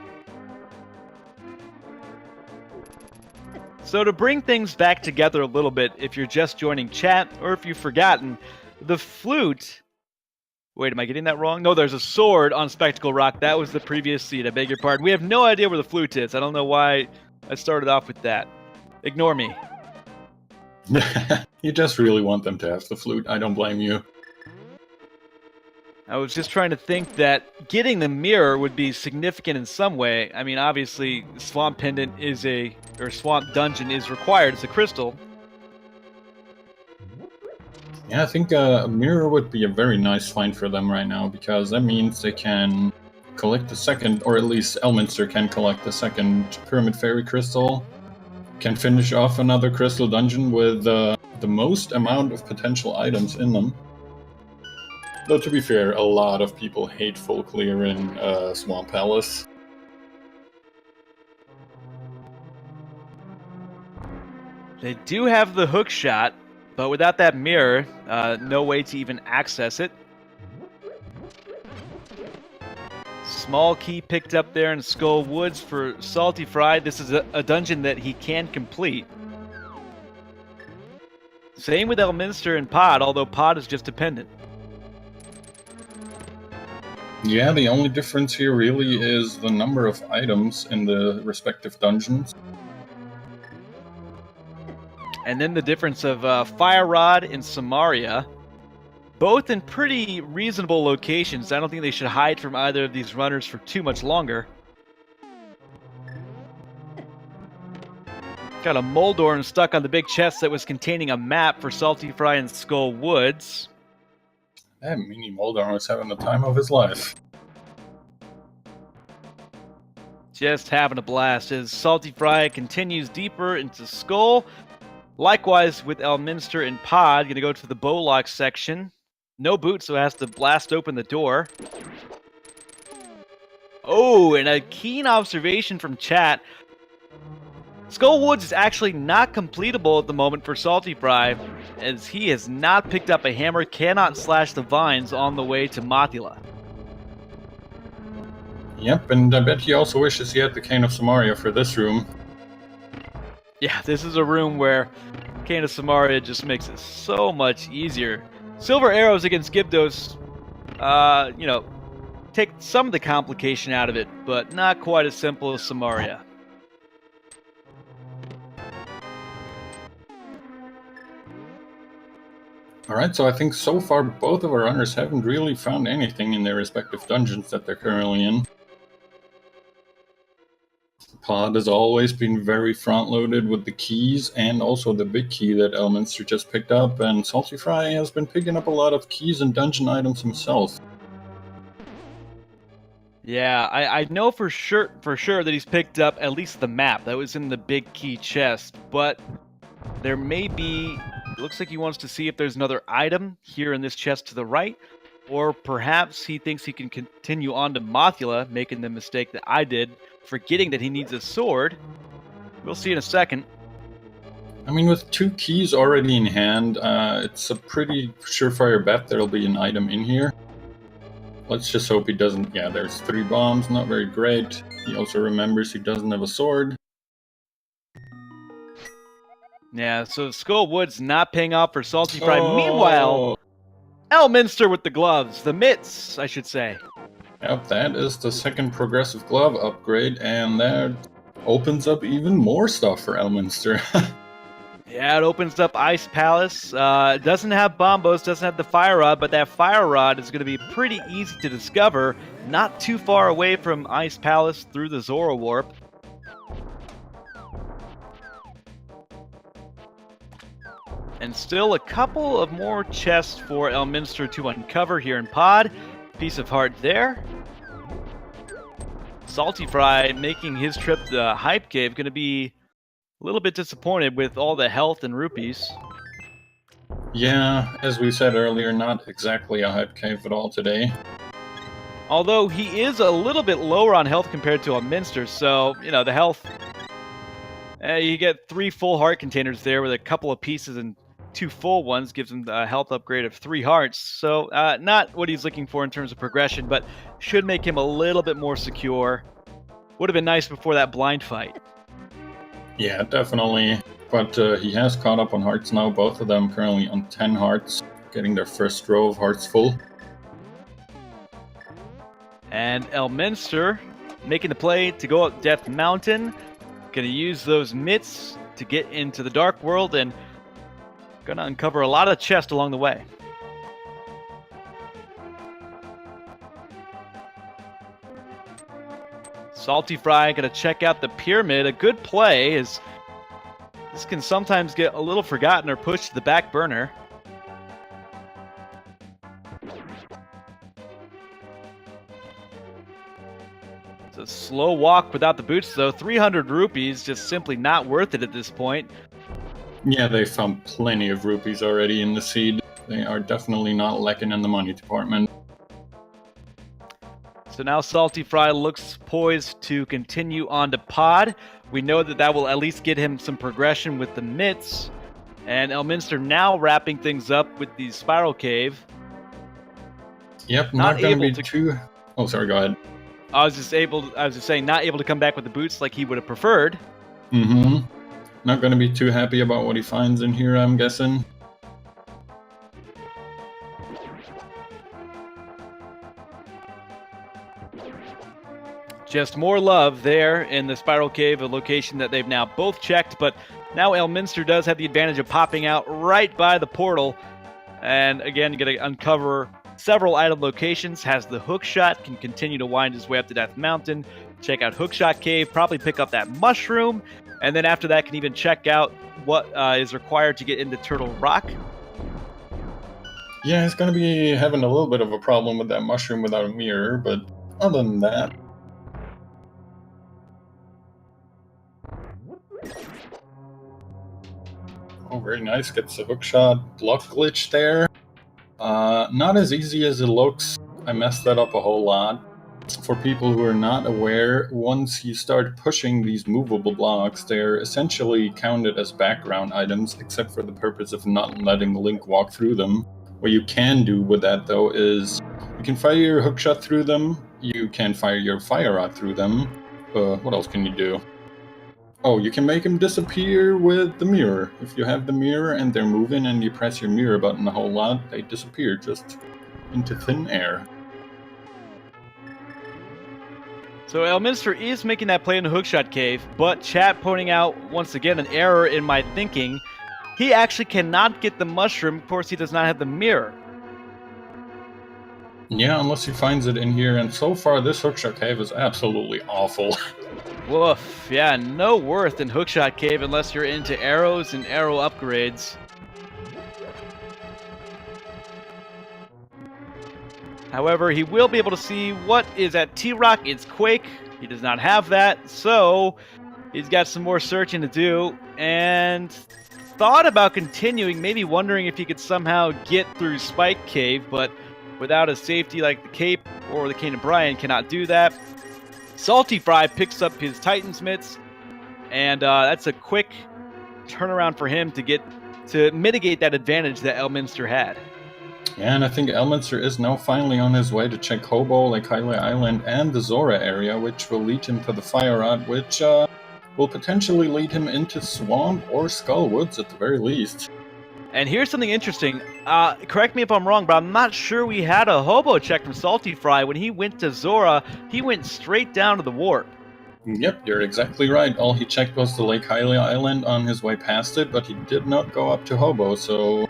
So to bring things back together a little bit, if you're just joining chat, or if you've forgotten, the flute... Wait, am I getting that wrong? No, there's a sword on Spectacle Rock. That was the previous seed. I beg your pardon. We have no idea where the flute is. I don't know why I started off with that. Ignore me. You just really want them to have the flute. I don't blame you. I was just trying to think that getting the mirror would be significant in some way. I mean, obviously, Swamp Pendant or Swamp Dungeon is required. It's a crystal. Yeah, I think a mirror would be a very nice find for them right now, because that means they can collect the second, or at least Elminster can collect the second Pyramid Fairy Crystal, can finish off another Crystal Dungeon with the most amount of potential items in them. Though, to be fair, a lot of people hate full clear in Swamp Palace. They do have the hook shot, but without that mirror, no way to even access it. Small key picked up there in Skull Woods for SaltyPhry. This is a dungeon that he can complete. Same with Elminster and Pod, although Pod is just dependent. Yeah, the only difference here really is the number of items in the respective dungeons. And then the difference of Fire Rod and Samaria, both in pretty reasonable locations. I don't think they should hide from either of these runners for too much longer. Got a Moldorm stuck on the big chest that was containing a map for SaltyPhry and Skull Woods. That mini Moldorm was having the time of his life. Just having a blast as SaltyPhry continues deeper into Skull. Likewise with Elminster and Pod, gonna go to the Bowlock section. No boot, so has to blast open the door. Oh, and a keen observation from chat. Skull Woods is actually not completable at the moment for SaltyPhry, as he has not picked up a hammer, cannot slash the vines on the way to Mothula. Yep, and I bet he also wishes he had the Cane of Samaria for this room. Yeah, this is a room where Cane of Samaria just makes it so much easier. Silver arrows against Gyptos, take some of the complication out of it, but not quite as simple as Samaria. Alright, so I think so far both of our runners haven't really found anything in their respective dungeons that they're currently in. Pod has always been very front-loaded with the keys, and also the big key that Elminster just picked up, and SaltyPhry has been picking up a lot of keys and dungeon items himself. Yeah, I know for sure that he's picked up at least the map that was in the big key chest, but there may be... It looks like he wants to see if there's another item here in this chest to the right, or perhaps he thinks he can continue on to Mothula, making the mistake that I did, forgetting that he needs a sword. We'll see in a second. I mean, with 2 keys already in hand, it's a pretty surefire bet there'll be an item in here. Let's just hope he doesn't... Yeah, there's 3 bombs, not very great. He also remembers he doesn't have a sword. Yeah, so Skull Woods not paying off for SaltyPhry. Oh. Meanwhile, Elminster with the gloves. The mitts, I should say. Yep, that is the second progressive glove upgrade, and that opens up even more stuff for Elminster. Yeah, it opens up Ice Palace. It doesn't have bombos, doesn't have the fire rod, but that fire rod is going to be pretty easy to discover. Not too far away from Ice Palace through the Zora Warp. And still a couple of more chests for Elminster to uncover here in Pod. Piece of heart there. SaltyPhry making his trip to Hype Cave, going to be a little bit disappointed with all the health and rupees. Yeah, as we said earlier, not exactly a Hype Cave at all today. Although he is a little bit lower on health compared to Elminster, so, the health... you get 3 full heart containers there with a couple of pieces and 2 full ones, gives him a health upgrade of 3 hearts. So not what he's looking for in terms of progression, but should make him a little bit more secure. Would have been nice before that blind fight. Yeah, definitely. But he has caught up on hearts now, both of them currently on 10 hearts, getting their first row of hearts full. And Elminster making the play to go up Death Mountain. Gonna use those mitts to get into the Dark World and gonna uncover a lot of chests along the way. SaltyPhry gonna check out the pyramid. A good play, as this can sometimes get a little forgotten or pushed to the back burner. It's a slow walk without the boots, though. 300 rupees, just simply not worth it at this point. Yeah, they found plenty of rupees already in the seed. They are definitely not lacking in the money department. So now SaltyPhry looks poised to continue on to Pod. We know that will at least get him some progression with the mitts. And Elminster now wrapping things up with the Spiral Cave. Yep, not going to be too... Oh, sorry, go ahead. I was just saying, not able to come back with the boots like he would have preferred. Mm-hmm. Not going to be too happy about what he finds in here, I'm guessing. Just more love there in the Spiral Cave, a location that they've now both checked, but now Elminster does have the advantage of popping out right by the portal. And again, you're going to uncover several item locations, has the hookshot, can continue to wind his way up to Death Mountain, check out Hookshot Cave, probably pick up that mushroom, And then after that, can even check out what is required to get into Turtle Rock. Yeah, he's going to be having a little bit of a problem with that mushroom without a mirror, but other than that... Oh, very nice. Gets a hookshot block glitch there. Not as easy as it looks. I messed that up a whole lot. For people who are not aware, once you start pushing these movable blocks, they're essentially counted as background items, except for the purpose of not letting Link walk through them. What you can do with that, though, is you can fire your hookshot through them, you can fire your fire rod through them. What else can you do? Oh, you can make them disappear with the mirror. If you have the mirror and they're moving and you press your mirror button a whole lot, they disappear just into thin air. So Elminster is making that play in the hookshot cave, but chat pointing out once again an error in my thinking. He actually cannot get the mushroom. Of course, he does not have the mirror. Yeah, unless he finds it in here, and so far this hookshot cave is absolutely awful. Woof. Yeah, no worth in hookshot cave unless you're into arrows and arrow upgrades. However, he will be able to see what is at T-Rock. It's Quake. He does not have that, so he's got some more searching to do, and thought about continuing, maybe wondering if he could somehow get through Spike Cave, but without a safety like the Cape or the Cane of Brian, cannot do that. SaltyPhry picks up his Titan's Mitts, and that's a quick turnaround for him to mitigate that advantage that Elminster had. Yeah, and I think Elminster is now finally on his way to check Hobo, Lake Highway Island, and the Zora area, which will lead him to the Fire Rod, which will potentially lead him into Swamp or Skull Woods at the very least. And here's something interesting. Correct me if I'm wrong, but I'm not sure we had a Hobo check from SaltyPhry. When he went to Zora, he went straight down to the warp. Yep, you're exactly right. All he checked was the Lake Highway Island on his way past it, but he did not go up to Hobo, so...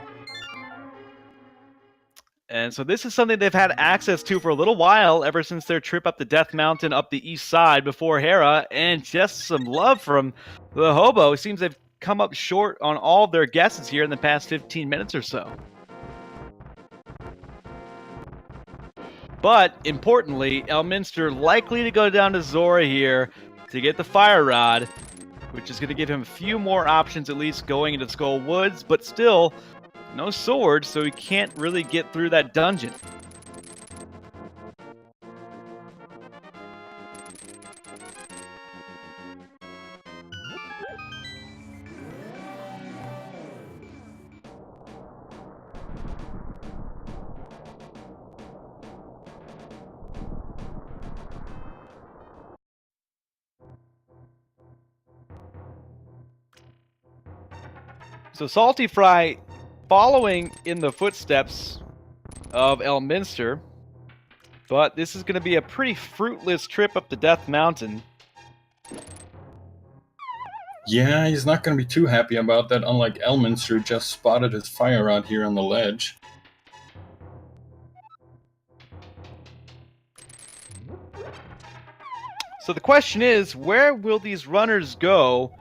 And so this is something they've had access to for a little while, ever since their trip up the Death Mountain up the east side before Hera, and just some love from the Hobo. It seems they've come up short on all of their guesses here in the past 15 minutes or so. But, importantly, Elminster likely to go down to Zora here to get the Fire Rod, which is going to give him a few more options at least going into Skull Woods, but still... no sword, so he can't really get through that dungeon. So SaltyPhry, following in the footsteps of Elminster, but this is going to be a pretty fruitless trip up the Death Mountain. Yeah, he's not going to be too happy about that, unlike Elminster, who just spotted his Fire Rod here on the ledge. So the question is, where will these runners go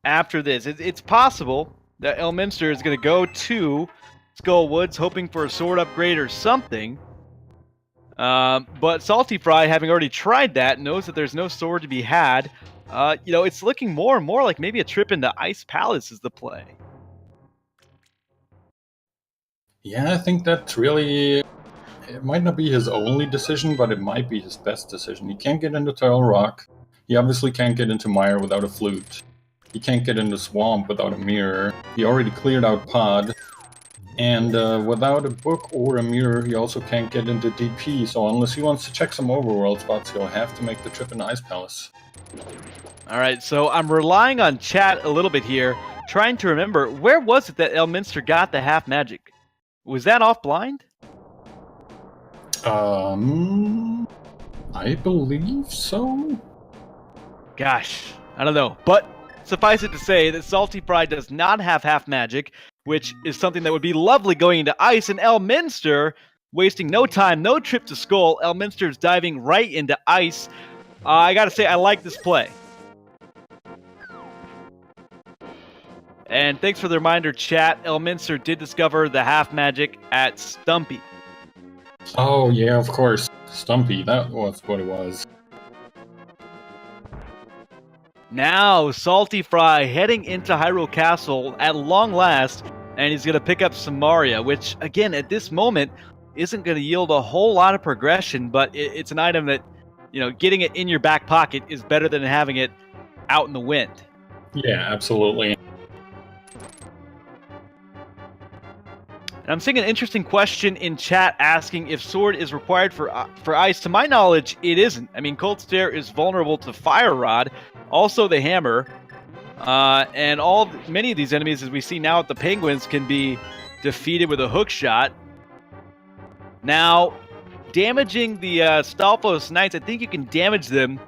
after this? It's possible that Elminster is going to go to Skull Woods, hoping for a sword upgrade or something. But SaltyPhry, having already tried that, knows that there's no sword to be had. It's looking more and more like maybe a trip into Ice Palace is the play. Yeah, I think that's really... it might not be his only decision, but it might be his best decision. He can't get into Turtle Rock. He obviously can't get into Mire without a flute. He can't get into Swamp without a mirror. He already cleared out Pod. And without a book or a mirror, he also can't get into DP, so unless he wants to check some overworld spots, he'll have to make the trip into Ice Palace. Alright, so I'm relying on chat a little bit here, trying to remember, where was it that Elminster got the half magic? Was that off blind? I believe so? Gosh, I don't know. But suffice it to say that SaltyPhry does not have half magic, which is something that would be lovely going into ice, and Elminster, wasting no time, no trip to Skull, Elminster's diving right into ice. I gotta say, I like this play. And thanks for the reminder, chat. Elminster did discover the half magic at Stumpy. Oh, yeah, of course. Stumpy, that was what it was. Now, SaltyPhry heading into Hyrule Castle at long last, and he's going to pick up Samaria, which, again, at this moment, isn't going to yield a whole lot of progression, but it's an item that, you know, getting it in your back pocket is better than having it out in the wind. Yeah, absolutely. And I'm seeing an interesting question in chat asking if sword is required for ice. To my knowledge, it isn't. I mean, Cold Stare is vulnerable to Fire Rod, also the hammer, and many of these enemies, as we see now with the penguins, can be defeated with a hook shot. Now, damaging the Stalfos Knights, I think you can damage them,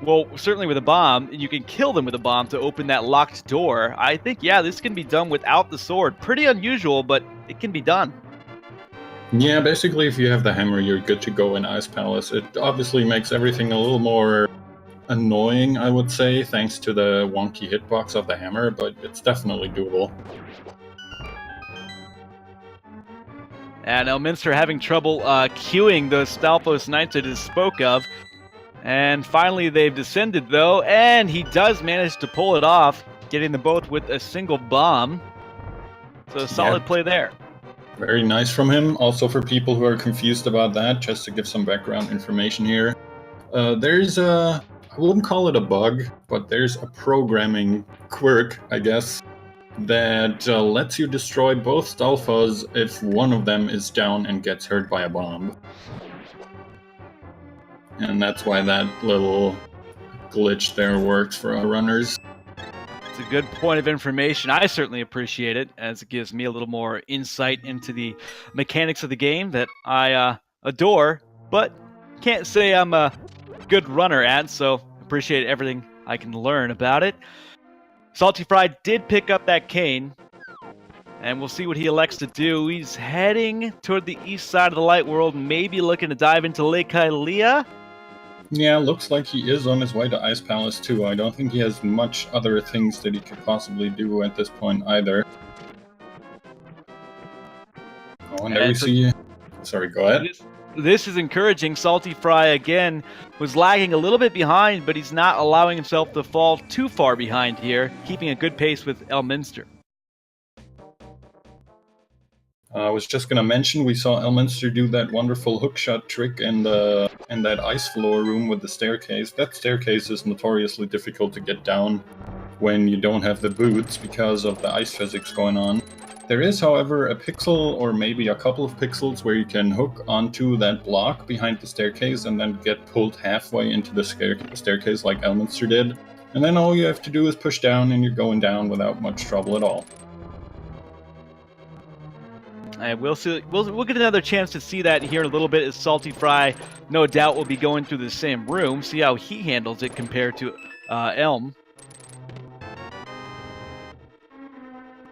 well, certainly with a bomb, and you can kill them with a bomb to open that locked door. I think, yeah, this can be done without the sword. Pretty unusual, but it can be done. Yeah, basically, if you have the hammer, you're good to go in Ice Palace. It obviously makes everything a little more annoying, I would say, thanks to the wonky hitbox of the hammer, but it's definitely doable. And Elminster having trouble queuing those Stalfos Knights I just spoke of. And finally they've descended though, and he does manage to pull it off, getting them both with a single bomb. So solid play there. Very nice from him. Also for people who are confused about that, just to give some background information here. There's a, I wouldn't call it a bug, but there's a programming quirk, I guess, that lets you destroy both Stalfos if one of them is down and gets hurt by a bomb. And that's why that little glitch there works for our runners. It's a good point of information. I certainly appreciate it, as it gives me a little more insight into the mechanics of the game that I adore, but can't say I'm a good runner at, so appreciate everything I can learn about it. SaltyPhry did pick up that cane, and we'll see what he elects to do. He's heading toward the east side of the Light World, maybe looking to dive into Lake Hylia. Yeah, looks like he is on his way to Ice Palace too. I don't think he has much other things that he could possibly do at this point either. Oh, and there we see... Sorry, go ahead. This is encouraging. SaltyPhry, again, was lagging a little bit behind, but he's not allowing himself to fall too far behind here, keeping a good pace with Elminster. I was just going to mention, we saw Elminster do that wonderful hookshot trick in that ice floor room with the staircase. That staircase is notoriously difficult to get down when you don't have the boots because of the ice physics going on. There is, however, a pixel or maybe a couple of pixels where you can hook onto that block behind the staircase and then get pulled halfway into the staircase like Elminster did. And then all you have to do is push down and you're going down without much trouble at all. And we'll get another chance to see that here in a little bit, as SaltyPhry no doubt will be going through the same room, see how he handles it compared to Elm.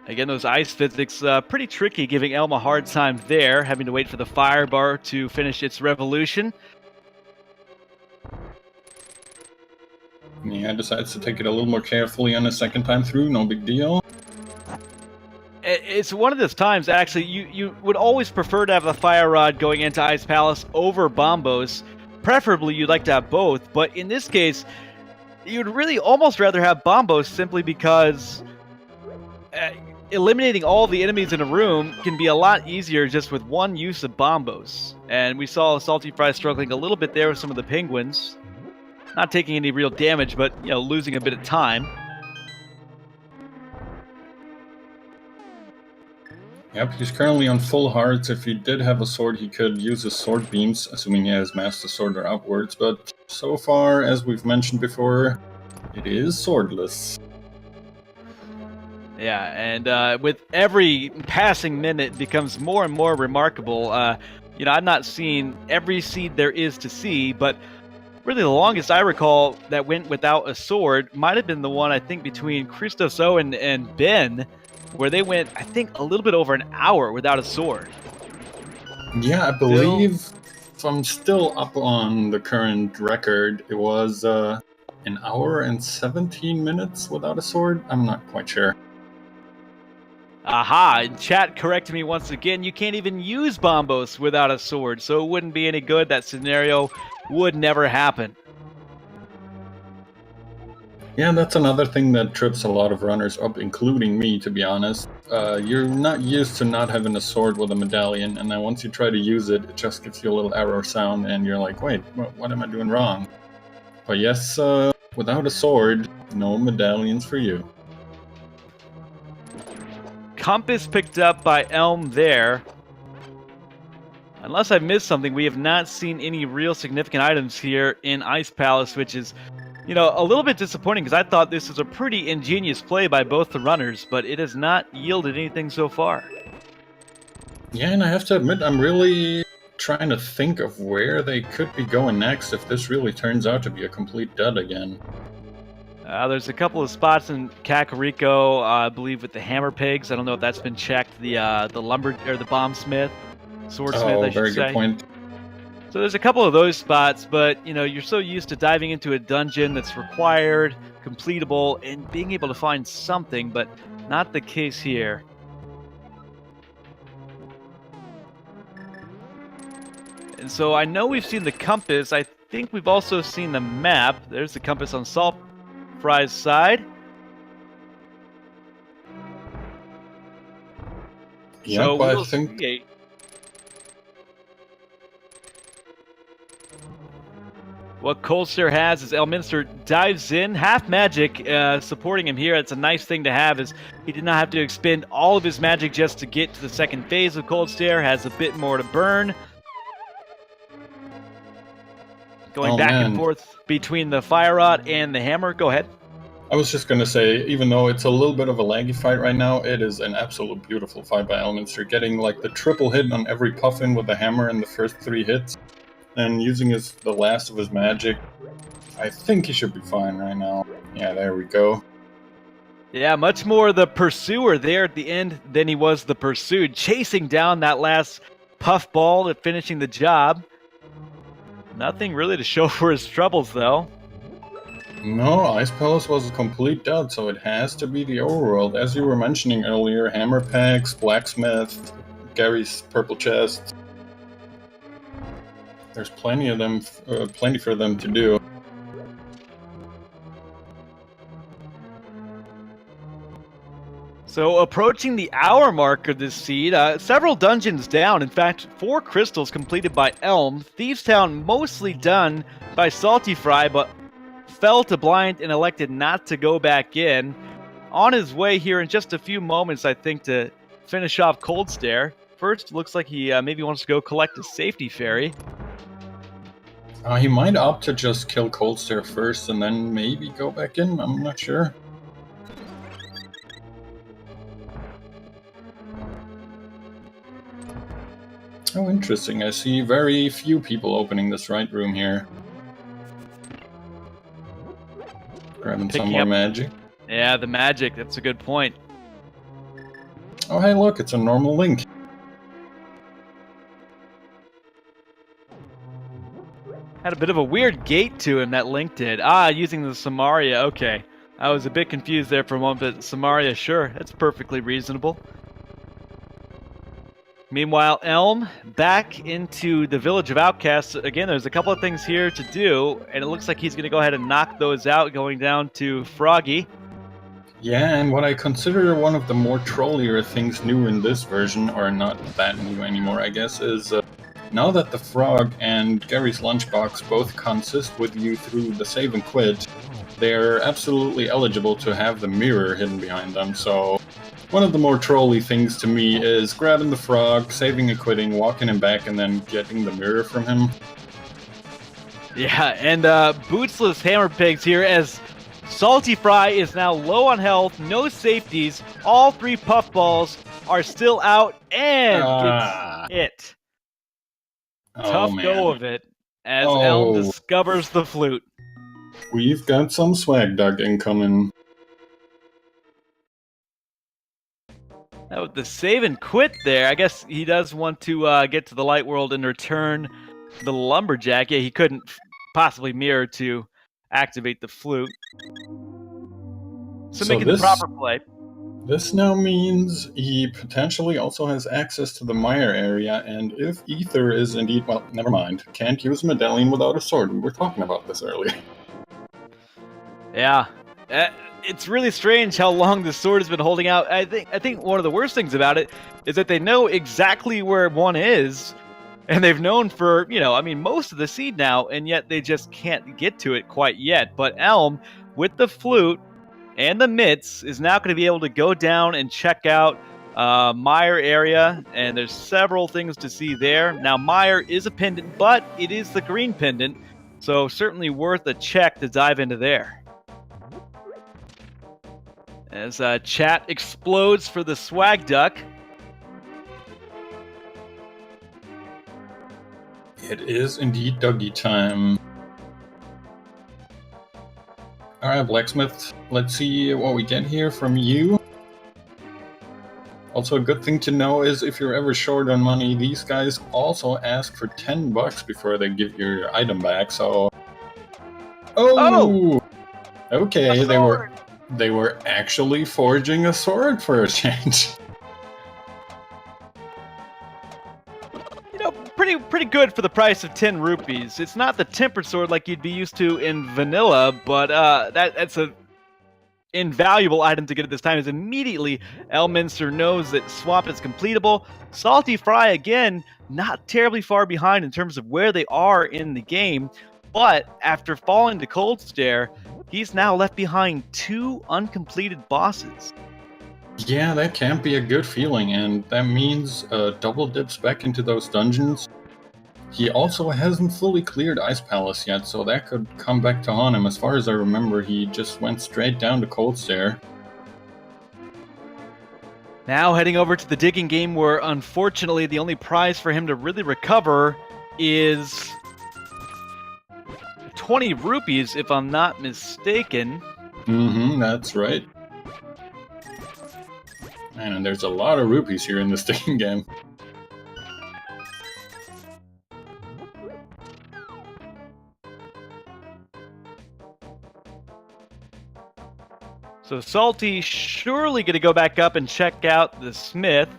Again, those ice physics, pretty tricky, giving Elm a hard time there, having to wait for the fire bar to finish its revolution. Yeah, decides to take it a little more carefully on a second time through, no big deal. It's one of those times, actually, you would always prefer to have the fire rod going into Ice Palace over bombos. Preferably, you'd like to have both, but in this case, you'd really almost rather have bombos simply because eliminating all the enemies in a room can be a lot easier just with one use of bombos. And we saw SaltyPhry struggling a little bit there with some of the penguins. Not taking any real damage, but, you know, losing a bit of time. Yep, he's currently on full hearts. If he did have a sword, he could use his sword beams, assuming he has Master Sword or outwards, but so far, as we've mentioned before, it is swordless. Yeah, and with every passing minute, it becomes more and more remarkable. You know, I've not seen every seed there is to see, but really the longest I recall that went without a sword might have been the one, I think, between Christos Owen and Ben, where they went, I think, a little bit over an hour without a sword. Yeah, I believe, if I'm still up on the current record, it was an hour and 17 minutes without a sword? I'm not quite sure. Aha, and chat corrected me once again. You can't even use Bombos without a sword, so it wouldn't be any good. That scenario would never happen. Yeah, that's another thing that trips a lot of runners up, including me, to be honest. You're not used to not having a sword with a medallion, and then once you try to use it, it just gives you a little error sound, and you're like, wait, what am I doing wrong? But yes, without a sword, no medallions for you. Compass picked up by Elm there. Unless I missed something, we have not seen any real significant items here in Ice Palace, which is, you know, a little bit disappointing because I thought this was a pretty ingenious play by both the runners, but it has not yielded anything so far. Yeah, and I have to admit, I'm really trying to think of where they could be going next if this really turns out to be a complete dud again. There's a couple of spots in Kakariko, I believe, with the hammer pigs. I don't know if that's been checked. The lumber or the bombsmith, swordsmith, I should very say. good point. So there's a couple of those spots, but you know, you're so used to diving into a dungeon that's required, completable, and being able to find something, but not the case here. And so I know we've seen the compass. I think we've also seen the map. There's the compass on SaltyPhry's side. Yeah, so but we'll I think see. What Coldstare has is Elminster dives in, half magic supporting him here. It's a nice thing to have, as he did not have to expend all of his magic just to get to the second phase of Coldstare. Has a bit more to burn. Going back and forth between the fire rod and the hammer. Go ahead. I was just going to say, even though it's a little bit of a laggy fight right now, it is an absolute beautiful fight by Elminster. Getting like the triple hit on every puffin with the hammer in the first 3 hits, and using the last of his magic. I think he should be fine right now. Yeah, there we go. Yeah, much more the pursuer there at the end than he was the pursued. Chasing down that last puffball and finishing the job. Nothing really to show for his troubles, though. No, Ice Palace was a complete dud, so it has to be the overworld. As you were mentioning earlier, hammer packs, blacksmith, Gary's purple chest. There's plenty of them, plenty for them to do. So approaching the hour mark of this seed, several dungeons down. In fact, 4 crystals completed by Elm. Thieves Town mostly done by SaltyPhry, but fell to blind and elected not to go back in. On his way here in just a few moments, I think, to finish off Coldstare. First, looks like he maybe wants to go collect a safety fairy. He might opt to just kill Coldstare first and then maybe go back in. I'm not sure. Oh, interesting. I see very few people opening this right room here. Grabbing some more magic. Yeah, the magic. That's a good point. Oh, hey, look, it's a normal Link. Had a bit of a weird gait to him, that Link did. Using the Samaria. Okay. I was a bit confused there for a moment, but Samaria, sure. That's perfectly reasonable. Meanwhile, Elm, back into the Village of Outcasts. Again, there's a couple of things here to do, and it looks like he's going to go ahead and knock those out, going down to Froggy. Yeah, and what I consider one of the more trollier things new in this version, or not that new anymore, I guess, is now that the Frog and Gary's Lunchbox both consist with you through the save and quit, they're absolutely eligible to have the mirror hidden behind them, so one of the more trolly things to me is grabbing the Frog, saving and quitting, walking him back, and then getting the mirror from him. Yeah, and bootsless hammer pigs here as SaltyPhry is now low on health, no safeties, all 3 puffballs are still out, and gets it. Tough go of it as Elm discovers the flute. We've got some swag dog incoming. Now with the save and quit there, I guess he does want to get to the light world and return the lumberjack. Yeah, he couldn't possibly mirror to activate the flute. So making the proper play. This now means he potentially also has access to the mire area, and if Ether is indeed, well, never mind, can't use Medallion without a sword. We were talking about this earlier. Yeah. It's really strange how long the sword has been holding out. I think one of the worst things about it is that they know exactly where one is, and they've known for, most of the seed now, and yet they just can't get to it quite yet. But Elm, with the flute and the mitts, is now going to be able to go down and check out Mire area, and there's several things to see there. Now, Mire is a pendant, but it is the green pendant, so certainly worth a check to dive into there. As chat explodes for the swag duck. It is indeed Dougie time. Alright, Blacksmith, let's see what we get here from you. Also, a good thing to know is if you're ever short on money, these guys also ask for $10 before they give you your item back, so... Oh! Okay, they were actually forging a sword for a change. Pretty good for the price of 10 rupees. It's not the tempered sword like you'd be used to in vanilla, but that's a invaluable item to get at this time, as immediately Elminster knows that Swamp is completable. SaltyPhry, again, not terribly far behind in terms of where they are in the game, but after falling to Cold Stare, he's now left behind 2 uncompleted bosses. Yeah, that can't be a good feeling, and that means double dips back into those dungeons. He also hasn't fully cleared Ice Palace yet, so that could come back to haunt him. As far as I remember, he just went straight down to Cold Stare. Now heading over to the digging game, where unfortunately the only prize for him to really recover is 20 rupees, if I'm not mistaken. That's right. Man, and there's a lot of rupees here in this digging game. So Salty surely going to go back up and check out the smith.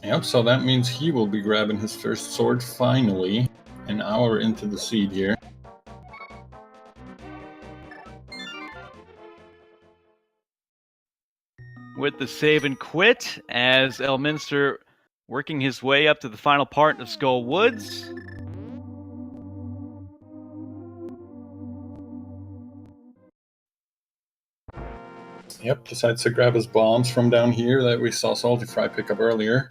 Yep, so that means he will be grabbing his first sword finally, an hour into the seed here. With the save and quit, as Elminster working his way up to the final part of Skull Woods. Yep, decides to grab his bombs from down here that we saw SaltyPhry pick up earlier.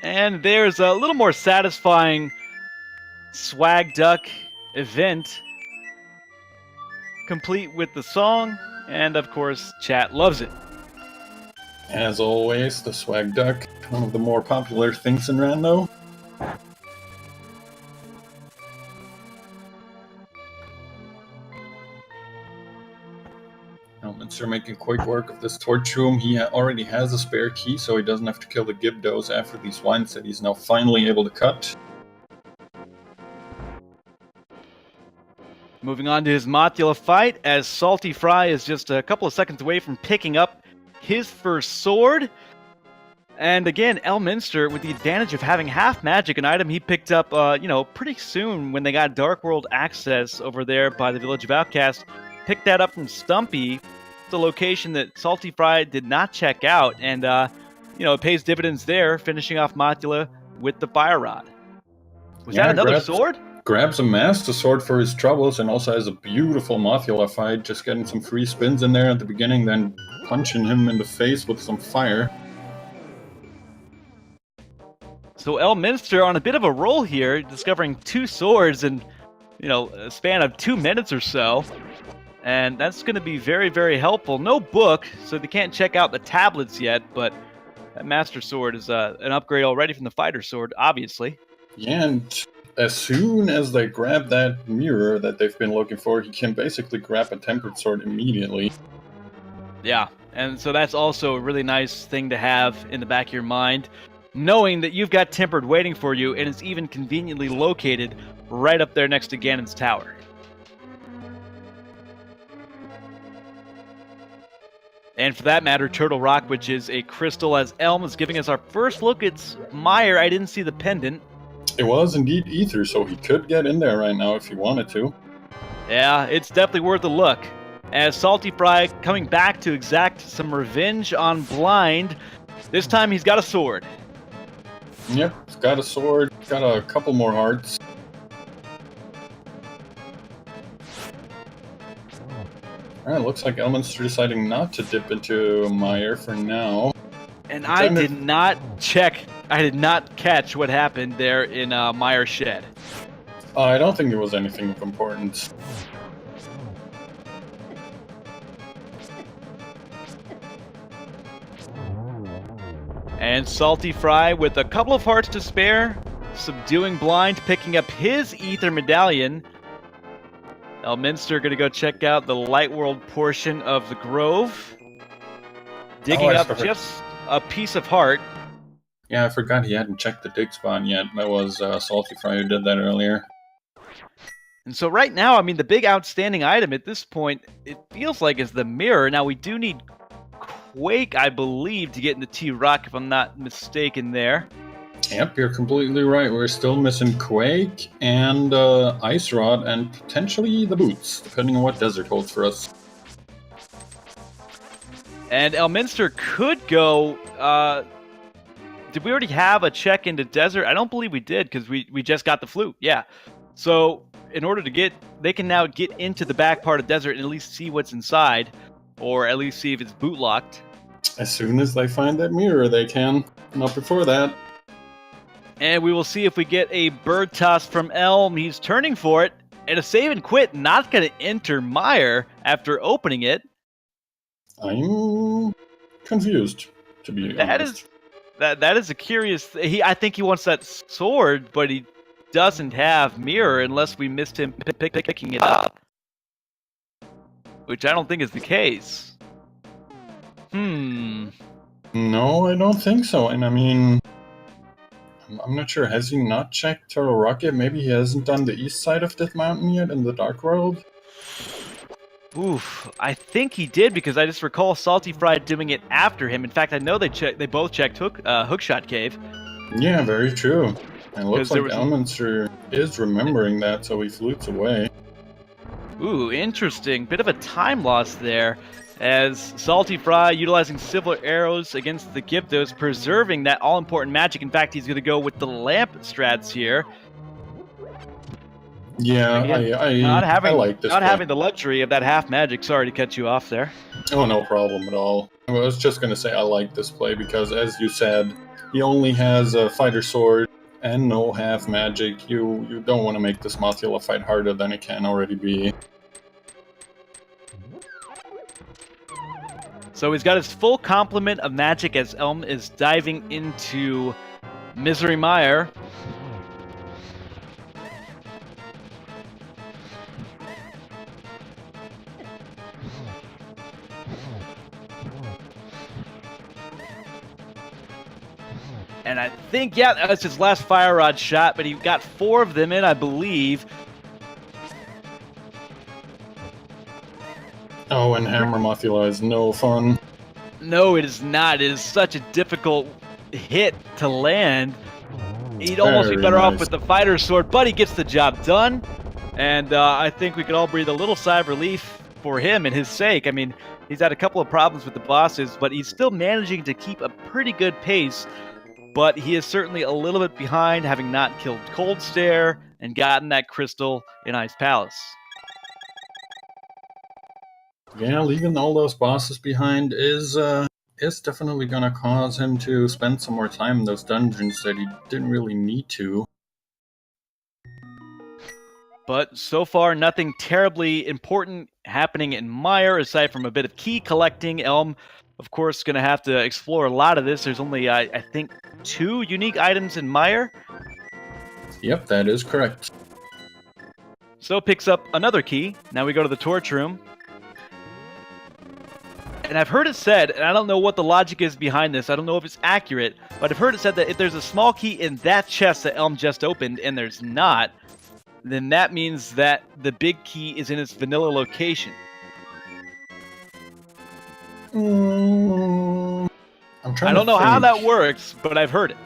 And there's a little more satisfying swag duck event, complete with the song, and of course, chat loves it. As always, the swag duck, one of the more popular things in Rando. Elminster making quick work of this torch room. He already has a spare key, so he doesn't have to kill the Gibdos after these wines that he's now finally able to cut. Moving on to his Mothula fight, as SaltyPhry is just a couple of seconds away from picking up his first sword. And again, Elminster, with the advantage of having half magic, an item he picked up, pretty soon when they got Dark World access over there by the Village of Outcast, picked that up from Stumpy, the location that SaltyPhry did not check out, and it pays dividends there, finishing off Mothula with the Fire Rod. Was that another sword? Grabs a Master Sword for his troubles, and also has a beautiful Mothula fight, just getting some free spins in there at the beginning, then punching him in the face with some fire. So Elminster on a bit of a roll here, discovering 2 swords in, a span of 2 minutes or so. And that's going to be very, very helpful. No book, so they can't check out the tablets yet, but That Master Sword is an upgrade already from the Fighter Sword, obviously. Yeah, and as soon as they grab that mirror that they've been looking for, he can basically grab a Tempered Sword immediately. Yeah, and so that's also a really nice thing to have in the back of your mind, knowing that you've got Tempered waiting for you, and it's even conveniently located right up there next to Ganon's tower. And for that matter, Turtle Rock, which is a crystal, as Elm is giving us our first look at Meyer. I didn't see the pendant. It was indeed Ether, so he could get in there right now if he wanted to. Yeah, it's definitely worth a look. As SaltyPhry coming back to exact some revenge on Blind. This time he's got a sword. Yep, he's got a sword, got a couple more hearts. Alright, looks like Elminster deciding not to dip into Meyer for now. And I did not catch what happened there in Meyer's shed. I don't think there was anything of importance. And SaltyPhry, with a couple of hearts to spare, subduing Blind, picking up his Ether Medallion. Elminster going to go check out the Light World portion of the Grove. Digging up just a piece of heart. Yeah, I forgot he hadn't checked the dig spot yet. That was SaltyPhry who did that earlier. And so right now, I mean, the big outstanding item at this point, it feels like, is the mirror. Now, we do need Quake, I believe, to get into T-Rock, if I'm not mistaken there. Yep, you're completely right. We're still missing Quake and Ice Rod and potentially the boots, depending on what Desert holds for us. And Elminster could go... did we already have a check into Desert? I don't believe we did, because we just got the flute. Yeah. So, in order to get... They can now get into the back part of Desert and at least see what's inside. Or at least see if it's boot locked. As soon as they find that mirror, they can. Not before that. And we will see if we get a bird toss from Elm. He's turning for it. And a save and quit, not going to enter Meyer after opening it. I'm confused, to be honest. That is a curious... I think he wants that sword, but he doesn't have mirror unless we missed him picking it up. Which I don't think is the case. No, I don't think so. And I mean... I'm not sure. Has he not checked Turtle Rock yet? Maybe he hasn't done the east side of that mountain yet in the Dark World? Oof, I think he did, because I just recall SaltyPhry doing it after him. In fact, I know they both checked Hookshot Cave. Yeah, very true. And it looks like Elminster is remembering that, so he flutes away. Ooh, interesting. Bit of a time loss there, as SaltyPhry utilizing Silver Arrows against the Gyptos, preserving that all-important magic. In fact, he's going to go with the lamp strats here. Yeah, again, I like this. Not having the luxury of that half magic. Sorry to cut you off there. Oh, no problem at all. I was just going to say I like this play because, as you said, he only has a fighter sword and no half magic. You don't want to make this Mothula fight harder than it can already be. So he's got his full complement of magic as Elm is diving into Misery Meyer. And I think, yeah, that's his last fire rod shot, but he got 4 of them in, I believe. Oh, and Hammer Mothula is no fun. No, it is not. It is such a difficult hit to land. He'd almost be better off with the fighter sword, but he gets the job done. And I think we could all breathe a little sigh of relief for him and his sake. I mean, he's had a couple of problems with the bosses, but he's still managing to keep a pretty good pace. But he is certainly a little bit behind, having not killed Cold Stare and gotten that crystal in Ice Palace. Yeah, leaving all those bosses behind is definitely going to cause him to spend some more time in those dungeons that he didn't really need to. But so far, nothing terribly important happening in Meyer, aside from a bit of key collecting. Elm Of course, going to have to explore a lot of this. There's only, I think, 2 unique items in Mire. Yep, that is correct. So picks up another key. Now we go to the torch room. And I've heard it said, and I don't know what the logic is behind this, I don't know if it's accurate, but I've heard it said that if there's a small key in that chest that Elm just opened, and there's not, then that means that the big key is in its vanilla location. I'm trying I don't to know how think. that works, but I've heard it.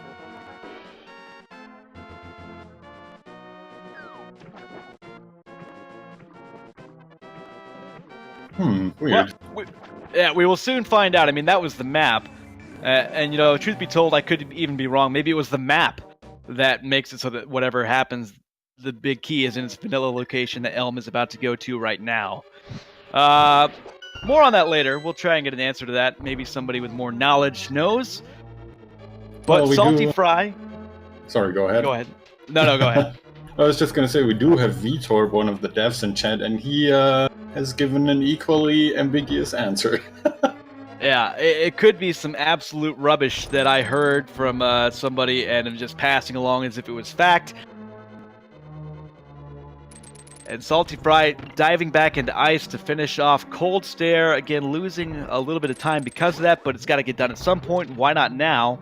Weird. Well, we will soon find out. I mean, that was the map. And, you know, truth be told, I could even be wrong. Maybe it was the map that makes it so that whatever happens, the big key is in its vanilla location that Elm is about to go to right now. More on that later. We'll try and get an answer to that. Maybe somebody with more knowledge knows. But Well, we SaltyPhry... Sorry, go ahead. Go ahead. No, go ahead. I was just going to say, we do have Vitor, one of the devs in chat, and he has given an equally ambiguous answer. Yeah, it could be some absolute rubbish that I heard from somebody and I'm just passing along as if it was fact. And SaltyPhry diving back into ice to finish off Cold Stare. Again, losing a little bit of time because of that, but it's got to get done at some point. Why not now?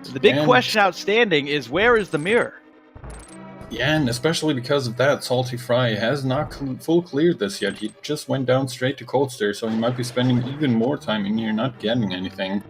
The big question outstanding is, where is the mirror? Yeah, and especially because of that, SaltyPhry has not full cleared this yet. He just went down straight to Cold Stare, so he might be spending even more time in here not getting anything.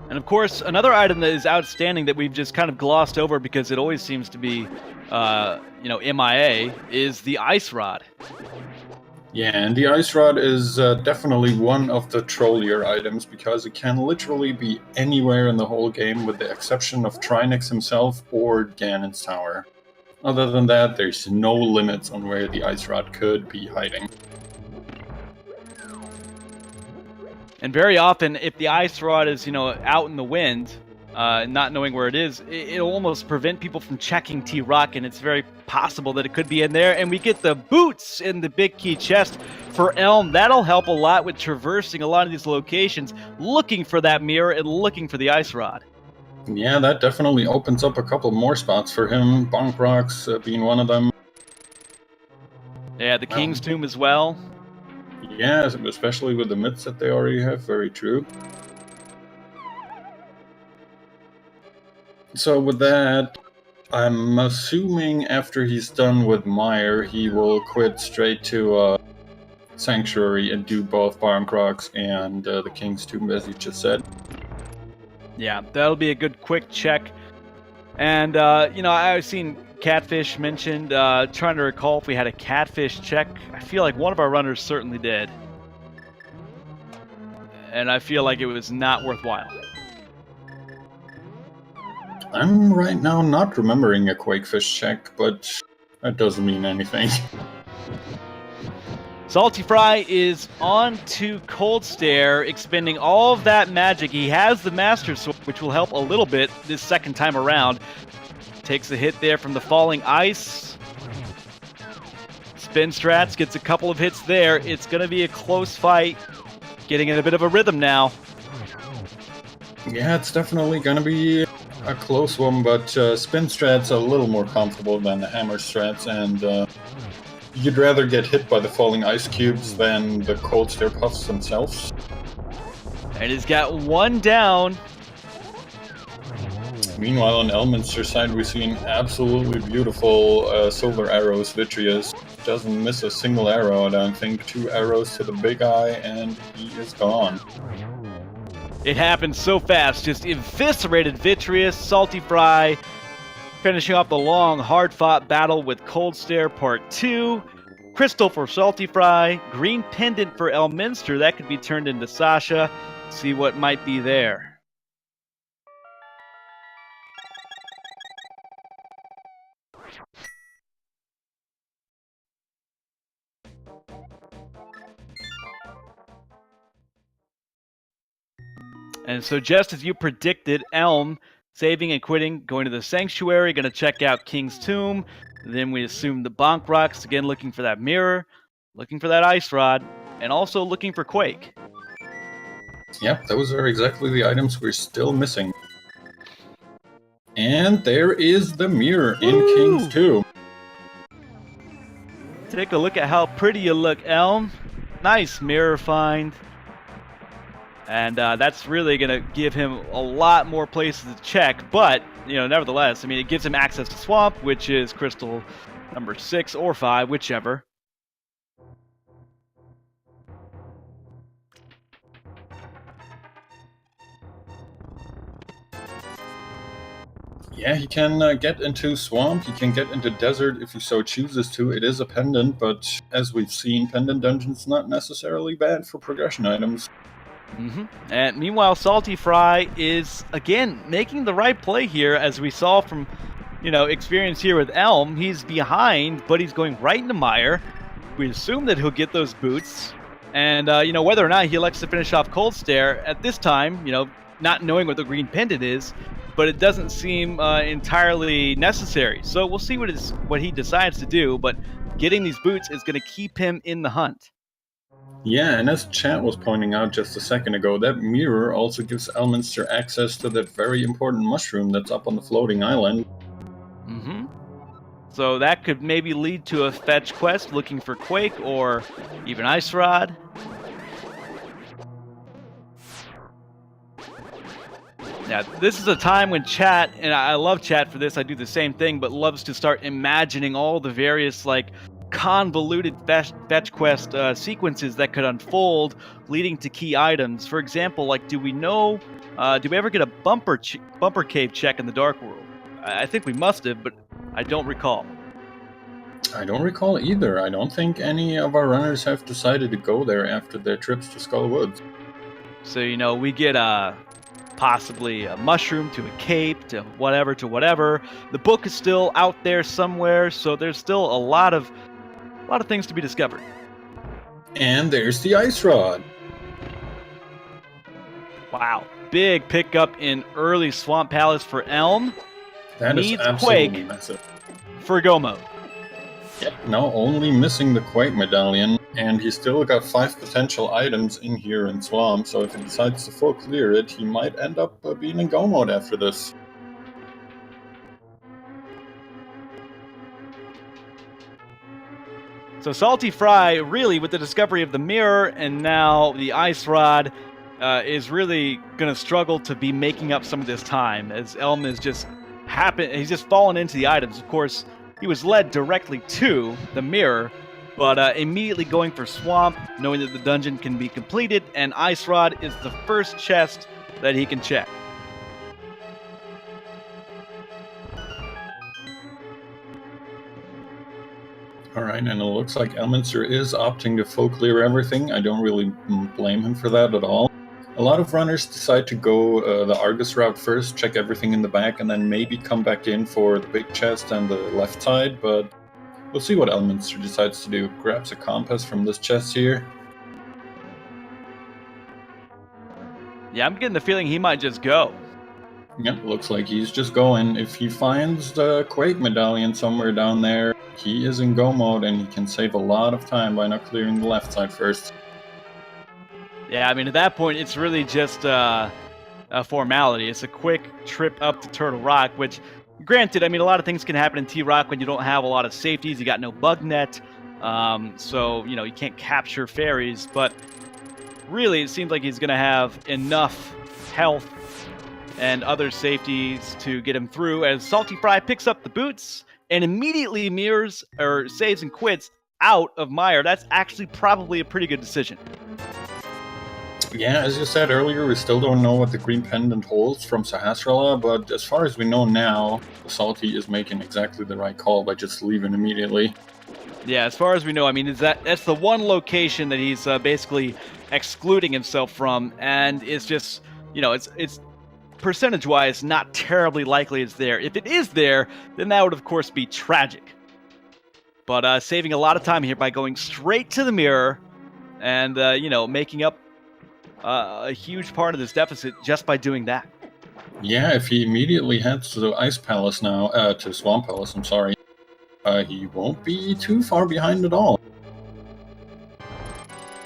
And of course, another item that is outstanding that we've just kind of glossed over because it always seems to be, MIA, is the ice rod. Yeah, and the ice rod is definitely one of the trollier items because it can literally be anywhere in the whole game with the exception of Trinix himself or Ganon's tower. Other than that, there's no limits on where the ice rod could be hiding. And very often, if the ice rod is, out in the wind, not knowing where it is, it'll almost prevent people from checking T-Rock, and it's very possible that it could be in there. And we get the boots in the big key chest for Elm. That'll help a lot with traversing a lot of these locations, looking for that mirror and looking for the ice rod. Yeah, that definitely opens up a couple more spots for him, Bonk Rocks being one of them. Yeah, the King's Tomb as well. Yeah, especially with the myths that they already have, very true. So with that, I'm assuming after he's done with Mire, he will quit straight to Sanctuary and do both Bonk Rocks and the King's Tomb, as you just said. Yeah, that'll be a good quick check. And, I've seen Catfish mentioned, trying to recall if we had a Catfish check. I feel like one of our runners certainly did. And I feel like it was not worthwhile. I'm right now not remembering a Quakefish check, but that doesn't mean anything. SaltyPhry is on to Cold Stare, expending all of that magic. He has the Master Sword, which will help a little bit this second time around. Takes a hit there from the falling ice. Spin Strats gets a couple of hits there. It's going to be a close fight. Getting in a bit of a rhythm now. Yeah, it's definitely going to be a close one, but Spin Strat's a little more comfortable than the Hammer Strats, and you'd rather get hit by the falling ice cubes than the Cold Stare Puffs themselves. And he's got one down. Meanwhile, on Elminster side, we've seen absolutely beautiful silver arrows. Vitreous doesn't miss a single arrow, I don't think. 2 arrows to the big eye, and he is gone. It happened so fast, just eviscerated Vitreous. SaltyPhry finishing off the long, hard-fought battle with Cold Stare Part 2. Crystal for SaltyPhry, green pendant for Elminster. That could be turned into Sasha. See what might be there. And so just as you predicted, Elm saving and quitting, going to the Sanctuary, going to check out King's Tomb. Then we assume the Bonk Rocks, again looking for that mirror, looking for that Ice Rod, and also looking for Quake. Yep, those are exactly the items we're still missing. And there is the mirror in King's Tomb. Take a look at how pretty you look, Elm. Nice mirror find. And that's really going to give him a lot more places to check. But, nevertheless, I mean, it gives him access to Swamp, which is crystal number 6 or 5, whichever. Yeah, he can get into Swamp, he can get into Desert if he so chooses to. It is a pendant, but as we've seen, pendant dungeons not necessarily bad for progression items. And meanwhile, SaltyPhry is, again, making the right play here, as we saw from, experience here with Elm. He's behind, but he's going right into Mire. We assume that he'll get those boots. And, whether or not he elects to finish off Cold Stare, at this time, not knowing what the green pendant is, but it doesn't seem entirely necessary. So we'll see what he decides to do, but getting these boots is going to keep him in the hunt. Yeah, and as chat was pointing out just a second ago, that mirror also gives Elminster access to that very important mushroom that's up on the floating island. So that could maybe lead to a fetch quest looking for Quake or even Ice Rod. Yeah, this is a time when chat, and I love chat for this, I do the same thing, but loves to start imagining all the various, convoluted fetch quest sequences that could unfold, leading to key items. For example, do we ever get a bumper cave check in the Dark World? I think we must have, but I don't recall. I don't recall either. I don't think any of our runners have decided to go there after their trips to Skull Woods. So, we get possibly a mushroom to a cape to whatever. The book is still out there somewhere, so there's still a lot of things to be discovered. And there's the Ice Rod. Wow, big pickup in early Swamp Palace for Elm. That needs is absolutely Quake massive. For go mode. Yep, now only missing the Quake medallion, and he's still got 5 potential items in here in Swamp, so if he decides to full clear it, he might end up being in go mode after this. So SaltyPhry, really, with the discovery of the mirror and now the Ice Rod, is really going to struggle to be making up some of this time, as Elm is he's just fallen into the items. Of course, he was led directly to the mirror, but immediately going for Swamp, knowing that the dungeon can be completed, and Ice Rod is the first chest that he can check. Alright, and it looks like Elminster is opting to full clear everything. I don't really blame him for that at all. A lot of runners decide to go the Argus route first, check everything in the back, and then maybe come back in for the big chest and the left side, but we'll see what Elminster decides to do. Grabs a compass from this chest here. Yeah, I'm getting the feeling he might just go. Yep, looks like he's just going. If he finds the Quake medallion somewhere down there, he is in go mode and he can save a lot of time by not clearing the left side first. Yeah, I mean, at that point, it's really just a formality. It's a quick trip up to Turtle Rock, which, granted, I mean, a lot of things can happen in T-Rock when you don't have a lot of safeties. You got no bug net, so, you can't capture fairies. But really, it seems like he's going to have enough health and other safeties to get him through, as SaltyPhry picks up the boots and immediately saves and quits out of Mire. That's actually probably a pretty good decision. Yeah, as you said earlier, we still don't know what the green pendant holds from Sahasrahla, but as far as we know now, Salty is making exactly the right call by just leaving immediately. Yeah, as far as we know, I mean, that's the one location that he's basically excluding himself from, and it's just, it's percentage-wise not terribly likely it's there. If it is there, then that would, of course, be tragic. But saving a lot of time here by going straight to the mirror and, making up a huge part of this deficit just by doing that. Yeah, if he immediately heads to the Ice Palace now, to Swamp Palace, I'm sorry, he won't be too far behind at all.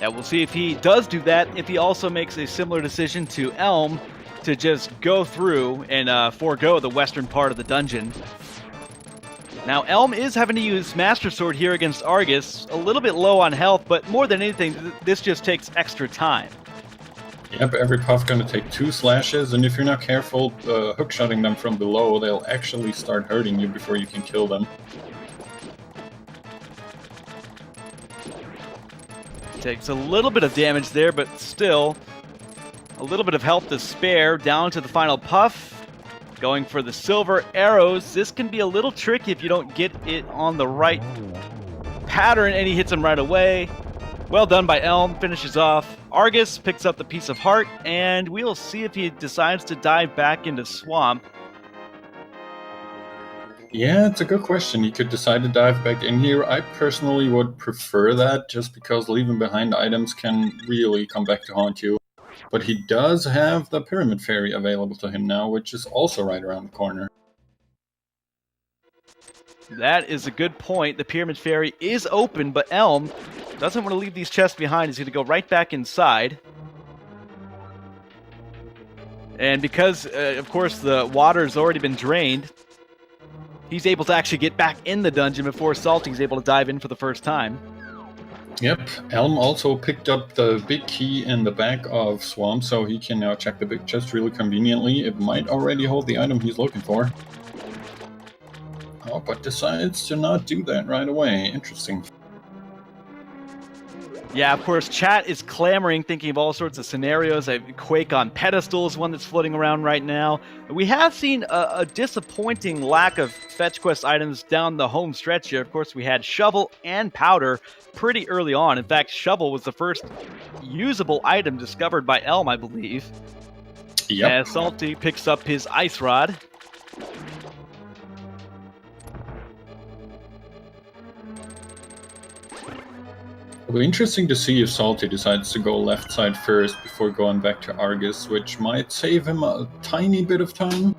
Yeah, we'll see if he does do that, if he also makes a similar decision to Elm to just go through and forego the western part of the dungeon. Now, Elm is having to use Master Sword here against Argus, a little bit low on health, but more than anything, this just takes extra time. Yep, every puff gonna take 2 slashes, and if you're not careful hookshotting them from below, they'll actually start hurting you before you can kill them. Takes a little bit of damage there, but still a little bit of health to spare. Down to the final puff. Going for the silver arrows. This can be a little tricky if you don't get it on the right pattern, and he hits him right away. Well done by Elm. Finishes off. Argus picks up the piece of heart, and we'll see if he decides to dive back into Swamp. Yeah, it's a good question. He could decide to dive back in here. I personally would prefer that, just because leaving behind items can really come back to haunt you. But he does have the Pyramid Fairy available to him now, which is also right around the corner. That is a good point. The Pyramid Fairy is open, but Elm doesn't want to leave these chests behind. He's going to go right back inside. And because, of course, the water's already been drained, he's able to actually get back in the dungeon before Salty's able to dive in for the first time. Yep, Elm also picked up the big key in the back of Swamp, so he can now check the big chest really conveniently. It might already hold the item he's looking for. Oh, but decides to not do that right away. Interesting. Yeah, of course, chat is clamoring, thinking of all sorts of scenarios. Quake on Pedestal is one that's floating around right now. We have seen a disappointing lack of fetch quest items down the home stretch here. Of course, we had Shovel and Powder pretty early on. In fact, Shovel was the first usable item discovered by Elm, I believe. Yep. As Salty picks up his Ice Rod. It'll be interesting to see if Salty decides to go left side first before going back to Argus, which might save him a tiny bit of time.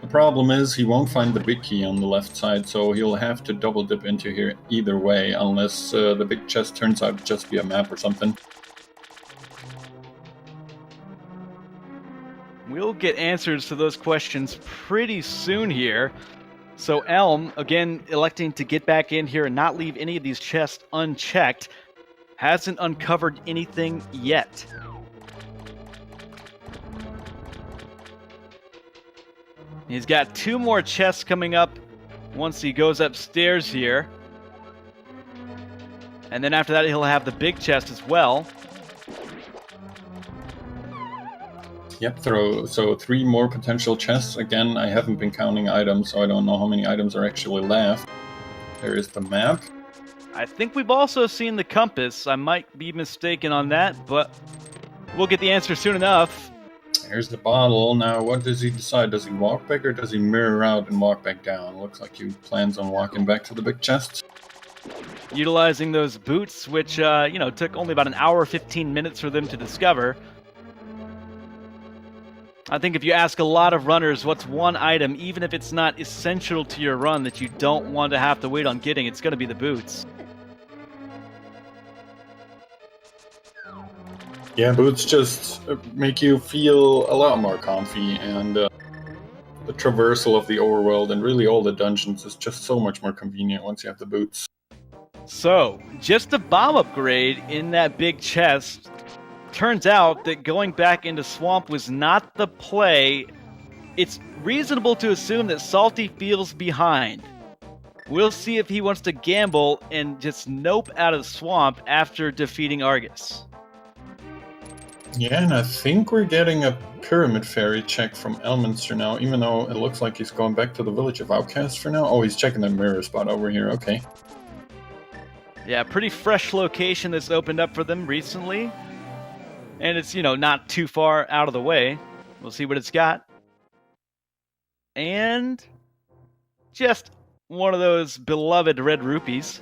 The problem is he won't find the big key on the left side, so he'll have to double dip into here either way, unless the big chest turns out to just be a map or something. We'll get answers to those questions pretty soon here. So Elm, again, electing to get back in here and not leave any of these chests unchecked. Hasn't uncovered anything yet. He's got 2 more chests coming up once he goes upstairs here. And then after that, he'll have the big chest as well. Yep, so 3 more potential chests. Again, I haven't been counting items, so I don't know how many items are actually left. There is the map. I think we've also seen the compass. I might be mistaken on that, but we'll get the answer soon enough. There's the bottle. Now, what does he decide? Does he walk back or does he mirror out and walk back down? Looks like he plans on walking back to the big chest. Utilizing those boots, which, took only about an hour, 15 minutes for them to discover. I think if you ask a lot of runners what's one item, even if it's not essential to your run, that you don't want to have to wait on getting, it's going to be the boots. Yeah, boots just make you feel a lot more comfy, and the traversal of the overworld and really all the dungeons is just so much more convenient once you have the boots. So, just a bomb upgrade in that big chest. Turns out that going back into Swamp was not the play. It's reasonable to assume that Salty feels behind. We'll see if he wants to gamble and just nope out of Swamp after defeating Argus. Yeah, and I think we're getting a Pyramid Fairy check from Elminster now, even though it looks like he's going back to the Village of Outcasts for now. Oh, he's checking the mirror spot over here, okay. Yeah, pretty fresh location that's opened up for them recently. And it's, not too far out of the way. We'll see what it's got. And just one of those beloved red rupees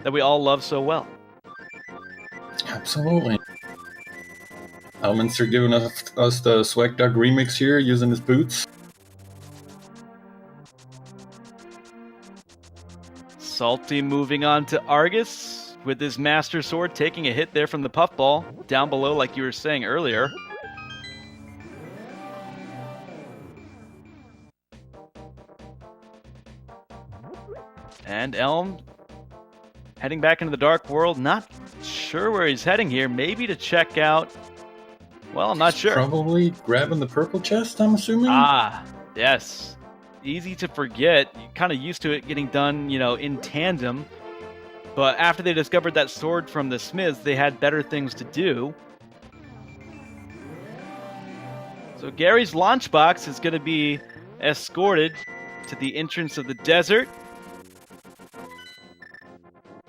that we all love so well. Absolutely. I Elminster giving us the Swag Duck remix here, using his boots. Salty moving on to Argus with his Master Sword, taking a hit there from the Puffball down below, like you were saying earlier. And Elm heading back into the Dark World. Not sure where he's heading here. Maybe to check out... Well, I'm not sure. Probably grabbing the purple chest, I'm assuming? Ah, yes. Easy to forget. You're kind of used to it getting done, in tandem. But after they discovered that sword from the smiths, they had better things to do. So Gary's launchbox is going to be escorted to the entrance of the desert.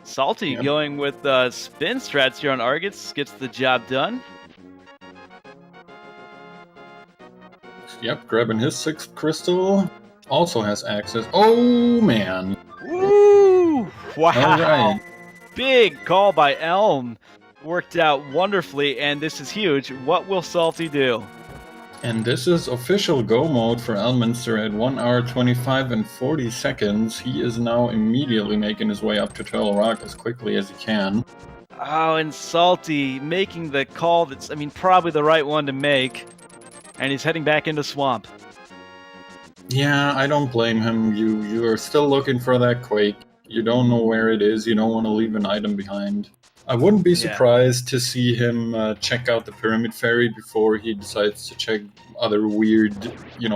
Salty going with spin strats here on Argus, gets the job done. Yep, grabbing his 6th crystal. Also has access. Oh, man. Woo! Wow. All right. Big call by Elm. Worked out wonderfully, and this is huge. What will Salty do? And this is official go mode for Elminster at 1 hour 25 and 40 seconds. He is now immediately making his way up to Turtle Rock as quickly as he can. Oh, and Salty making the call that's, probably the right one to make. And he's heading back into Swamp. Yeah, I don't blame him. You are still looking for that Quake. You don't know where it is. You don't want to leave an item behind. I wouldn't be surprised to see him check out the Pyramid Ferry before he decides to check other weird,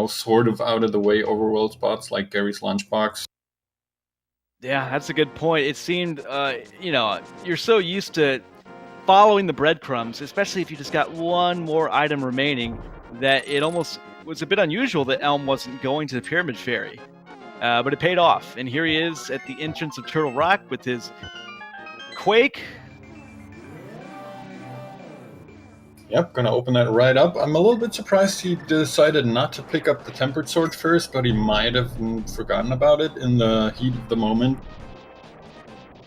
sort of out-of-the-way overworld spots like Gary's Lunchbox. Yeah, that's a good point. It seemed, you're so used to following the breadcrumbs, especially if you just got one more item remaining, that it almost was a bit unusual that Elm wasn't going to the Pyramid Ferry. But it paid off, and here he is at the entrance of Turtle Rock with his Quake. Yep, gonna open that right up. I'm a little bit surprised he decided not to pick up the Tempered Sword first, but he might have forgotten about it in the heat of the moment.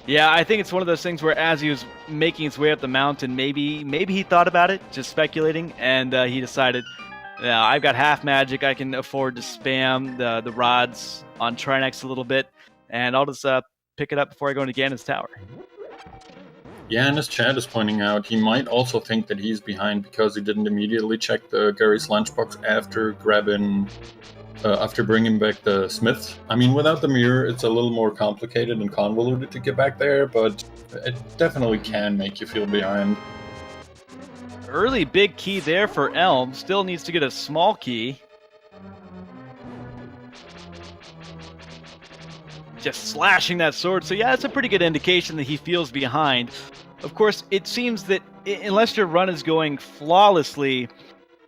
Yeah, I think it's one of those things where as he was making his way up the mountain, maybe he thought about it, just speculating, and he decided, I've got half magic, I can afford to spam the rods on Trinex a little bit, and I'll just pick it up before I go into Ganon's Tower. Yeah, and as Chad is pointing out, he might also think that he's behind because he didn't immediately check the Gary's Lunchbox after bringing back the Smith. Without the mirror, it's a little more complicated and convoluted to get back there, but it definitely can make you feel behind. Early big key there for Elm. Still needs to get a small key. Just slashing that sword. So yeah, it's a pretty good indication that he feels behind. Of course, it seems that unless your run is going flawlessly,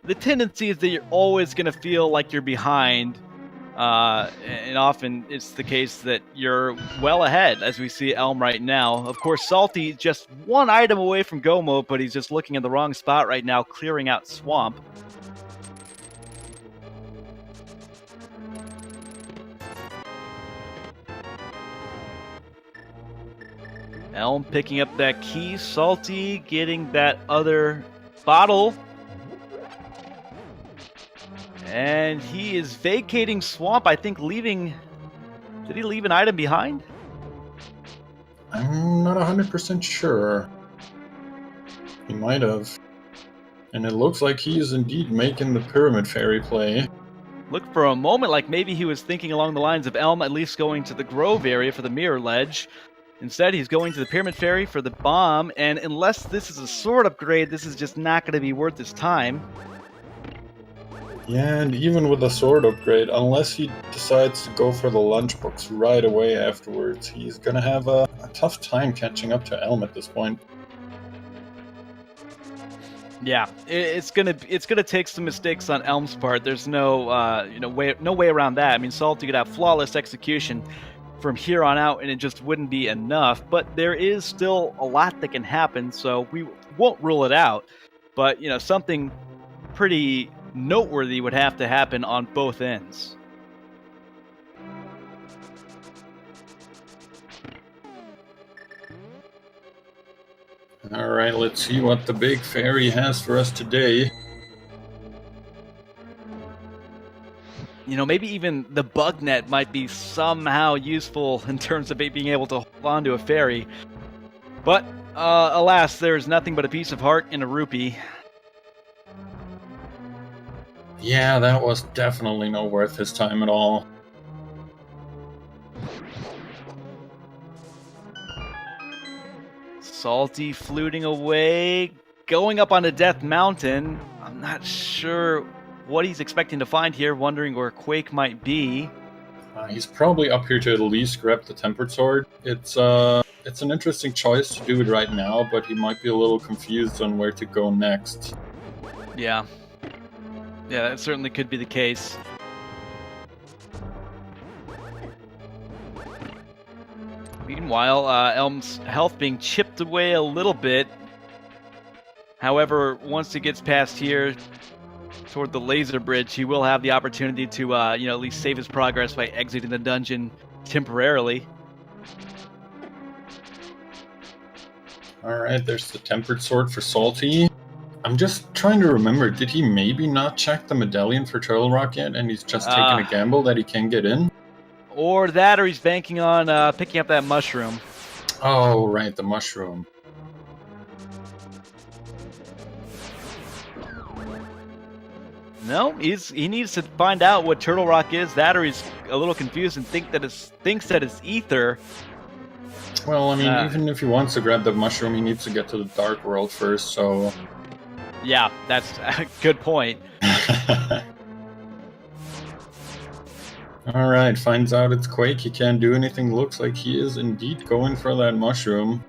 the tendency is that you're always going to feel like you're behind. And often it's the case that you're well ahead, as we see Elm right now. Of course, Salty just one item away from go mode, but he's just looking in the wrong spot right now, clearing out Swamp. Elm picking up that key, Salty getting that other bottle. And he is vacating Swamp, I think leaving... Did he leave an item behind? I'm not 100% sure. He might have. And it looks like he is indeed making the Pyramid Ferry play. Looked for a moment like maybe he was thinking along the lines of Elm at least going to the Grove area for the Mirror Ledge. Instead, he's going to the Pyramid Ferry for the bomb, and unless this is a sword upgrade, this is just not going to be worth his time. Yeah, and even with a sword upgrade, unless he decides to go for the lunchbox right away afterwards, he's gonna have a tough time catching up to Elm at this point. Yeah, it's gonna take some mistakes on Elm's part. There's no way around that. Salty could have flawless execution from here on out, and it just wouldn't be enough. But there is still a lot that can happen, so we won't rule it out. But something pretty noteworthy would have to happen on both ends. Alright, let's see what the big fairy has for us today. You know, maybe even the bug net might be somehow useful in terms of being able to hold on to a fairy. But, alas, there's nothing but a piece of heart and a rupee. Yeah, that was definitely not worth his time at all. Salty fluting away, going up onto Death Mountain. I'm not sure what he's expecting to find here, wondering where Quake might be. He's probably up here to at least grab the Tempered Sword. It's an interesting choice to do it right now, but he might be a little confused on where to go next. Yeah. Yeah, that certainly could be the case. Meanwhile, Elm's health being chipped away a little bit. However, once he gets past here toward the laser bridge, he will have the opportunity to, at least save his progress by exiting the dungeon temporarily. Alright, there's the Tempered Sword for Salty. I'm just trying to remember, did he maybe not check the medallion for Turtle Rock yet, and he's just taking a gamble that he can get in? Or that, or he's banking on picking up that mushroom. Oh, right, the mushroom. No, he needs to find out what Turtle Rock is. That, or he's a little confused and thinks that it's ether. Well, I mean, even if he wants to grab the mushroom, he needs to get to the Dark World first, so... Yeah, that's a good point. Alright, finds out it's Quake, he can't do anything, looks like he is indeed going for that mushroom.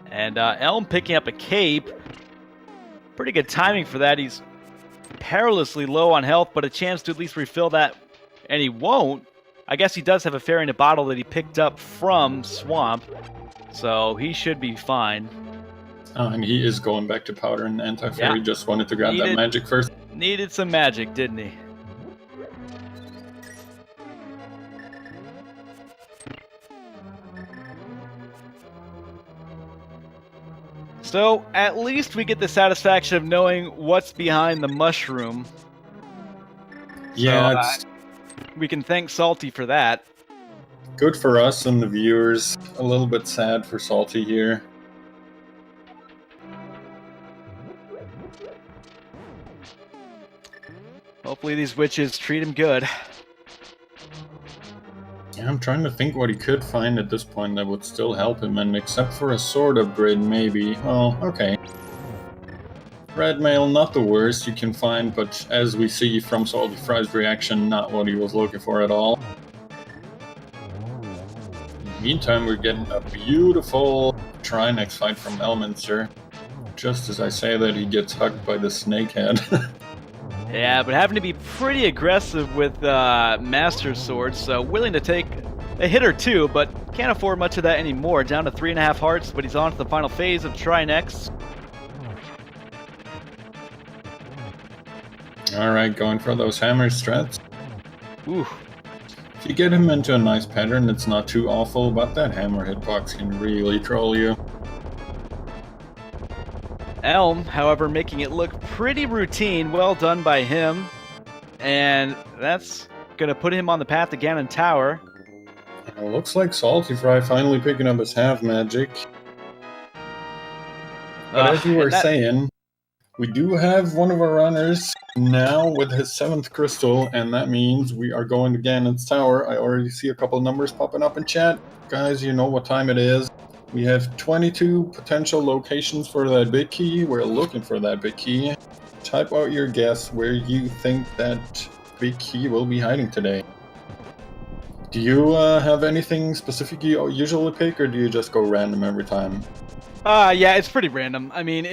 And Elm picking up a cape. Pretty good timing for that. He's perilously low on health, but a chance to at least refill that, and he won't. I guess he does have a fairy in a bottle that he picked up from Swamp, so he should be fine. And he is going back to Powder, and Anti-Fairy just wanted to grab that magic first. Needed some magic, didn't he? So, at least we get the satisfaction of knowing what's behind the mushroom. Yeah, so, we can thank Salty for that. Good for us and the viewers. A little bit sad for Salty here. Hopefully these witches treat him good. Yeah, I'm trying to think what he could find at this point that would still help him, and except for a sword upgrade, maybe. Well, okay. Red mail, not the worst you can find, but as we see from SaltyPhry's reaction, not what he was looking for at all. Meantime, we're getting a beautiful Trinex fight from Elminster. Just as I say that, he gets hugged by the snakehead. Yeah, but having to be pretty aggressive with Master Swords, so willing to take a hit or two, but can't afford much of that anymore. Down to 3.5 hearts, but he's on to the final phase of Trinex. Alright, going for those hammer strats. Ooh. If you get him into a nice pattern, it's not too awful, but that hammer hitbox can really troll you. Elm, however, making it look pretty routine. Well done by him. And that's going to put him on the path to Ganon Tower. It looks like SaltyPhry finally picking up his half magic. But as you were saying, we do have one of our runners now with his 7th crystal, and that means we are going to Ganon's Tower. I already see a couple numbers popping up in chat. Guys, you know what time it is. We have 22 potential locations for that big key. We're looking for that big key. Type out your guess where you think that big key will be hiding today. Do you have anything specific you usually pick, or do you just go random every time? Yeah, it's pretty random. I mean,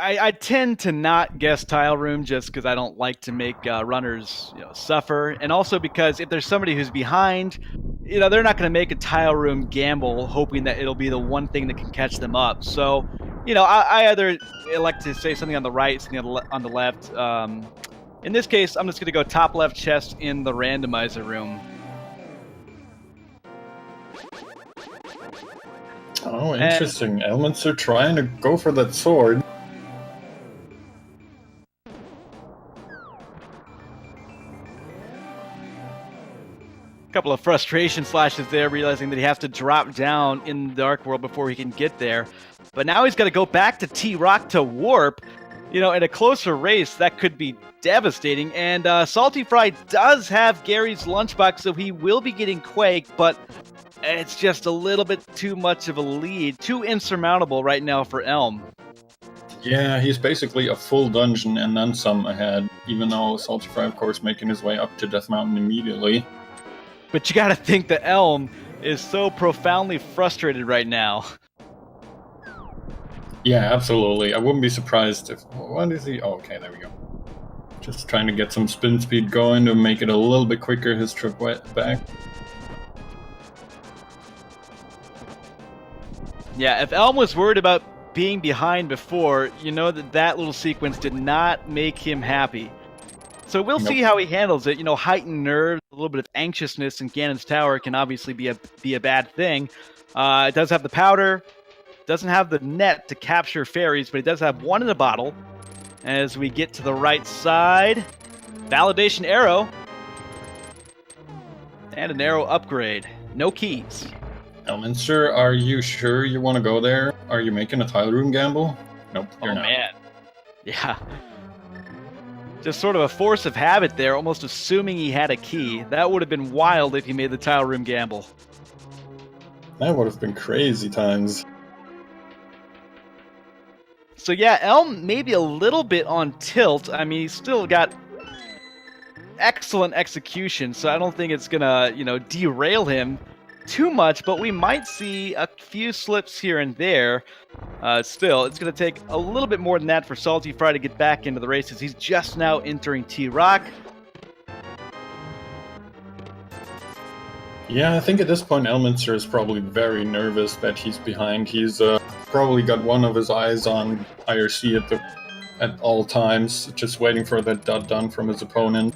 I tend to not guess tile room just because I don't like to make runners suffer, and also because if there's somebody who's behind, they're not going to make a tile room gamble hoping that it'll be the one thing that can catch them up. So, I either elect to say something on the right, something on the left. In this case, I'm just going to go top left chest in the randomizer room. Oh, interesting. Elminster trying to go for that sword. Couple of frustration slashes there, realizing that he has to drop down in the Dark World before he can get there. But now he's got to go back to T-Rock to warp. You know, in a closer race, that could be devastating. And SaltyPhry does have Gary's lunchbox, so he will be getting Quake, but it's just a little bit too much of a lead. Too insurmountable right now for Elm. Yeah, he's basically a full dungeon and then some ahead, even though SaltyPhry, of course, making his way up to Death Mountain immediately. But you got to think that Elm is so profoundly frustrated right now. Yeah, absolutely. I wouldn't be surprised if... What is he? Oh, okay, there we go. Just trying to get some spin speed going to make it a little bit quicker, his trip back. Yeah, if Elm was worried about being behind before, you know that little sequence did not make him happy. So we'll see how he handles it. You know, heightened nerves, a little bit of anxiousness in Ganon's Tower can obviously be a bad thing. It does have the powder, doesn't have the net to capture fairies, but it does have one in a bottle. As we get to the right side, validation arrow, and an arrow upgrade. No keys. Elminster, are you sure you want to go there? Are you making a tile room gamble? Nope, you're not. Man. Yeah. Just sort of a force of habit there, almost assuming he had a key. That would have been wild if he made the tile room gamble. That would have been crazy times. So yeah, Elm maybe a little bit on tilt. I mean, he's still got excellent execution, so I don't think it's gonna, derail him too much, but we might see a few slips here and there. Still, it's going to take a little bit more than that for SaltyPhry to get back into the races. He's just now entering T-Rock. Yeah, I think at this point Elminster is probably very nervous that he's behind. He's probably got one of his eyes on IRC at all times, just waiting for that dot done from his opponent.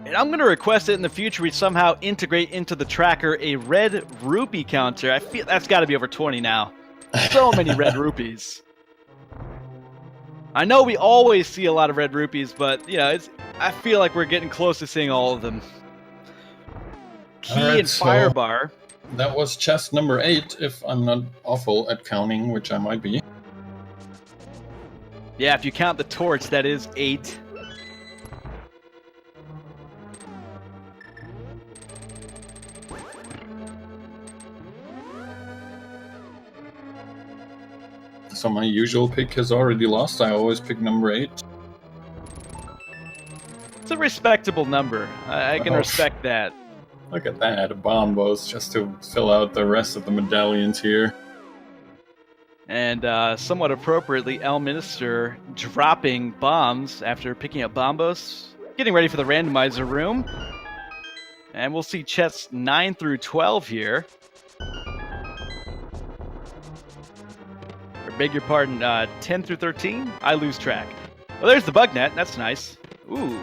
And I'm going to request it in the future we somehow integrate into the tracker a red rupee counter. I feel that's got to be over 20 now. So many red rupees. I know we always see a lot of red rupees, but I feel like we're getting close to seeing all of them. Key right, and fire bar. That was chest number 8, if I'm not awful at counting, which I might be. Yeah, if you count the torch, that is 8. So my usual pick has already lost. I always pick number 8. It's a respectable number. I can respect that. Look at that, bombos, just to fill out the rest of the medallions here. And somewhat appropriately, Elminster dropping bombs after picking up bombos. Getting ready for the randomizer room. And we'll see chests 9 through 12 here. Beg your pardon, 10 through 13? I lose track. Well, there's the bug net. That's nice. Ooh.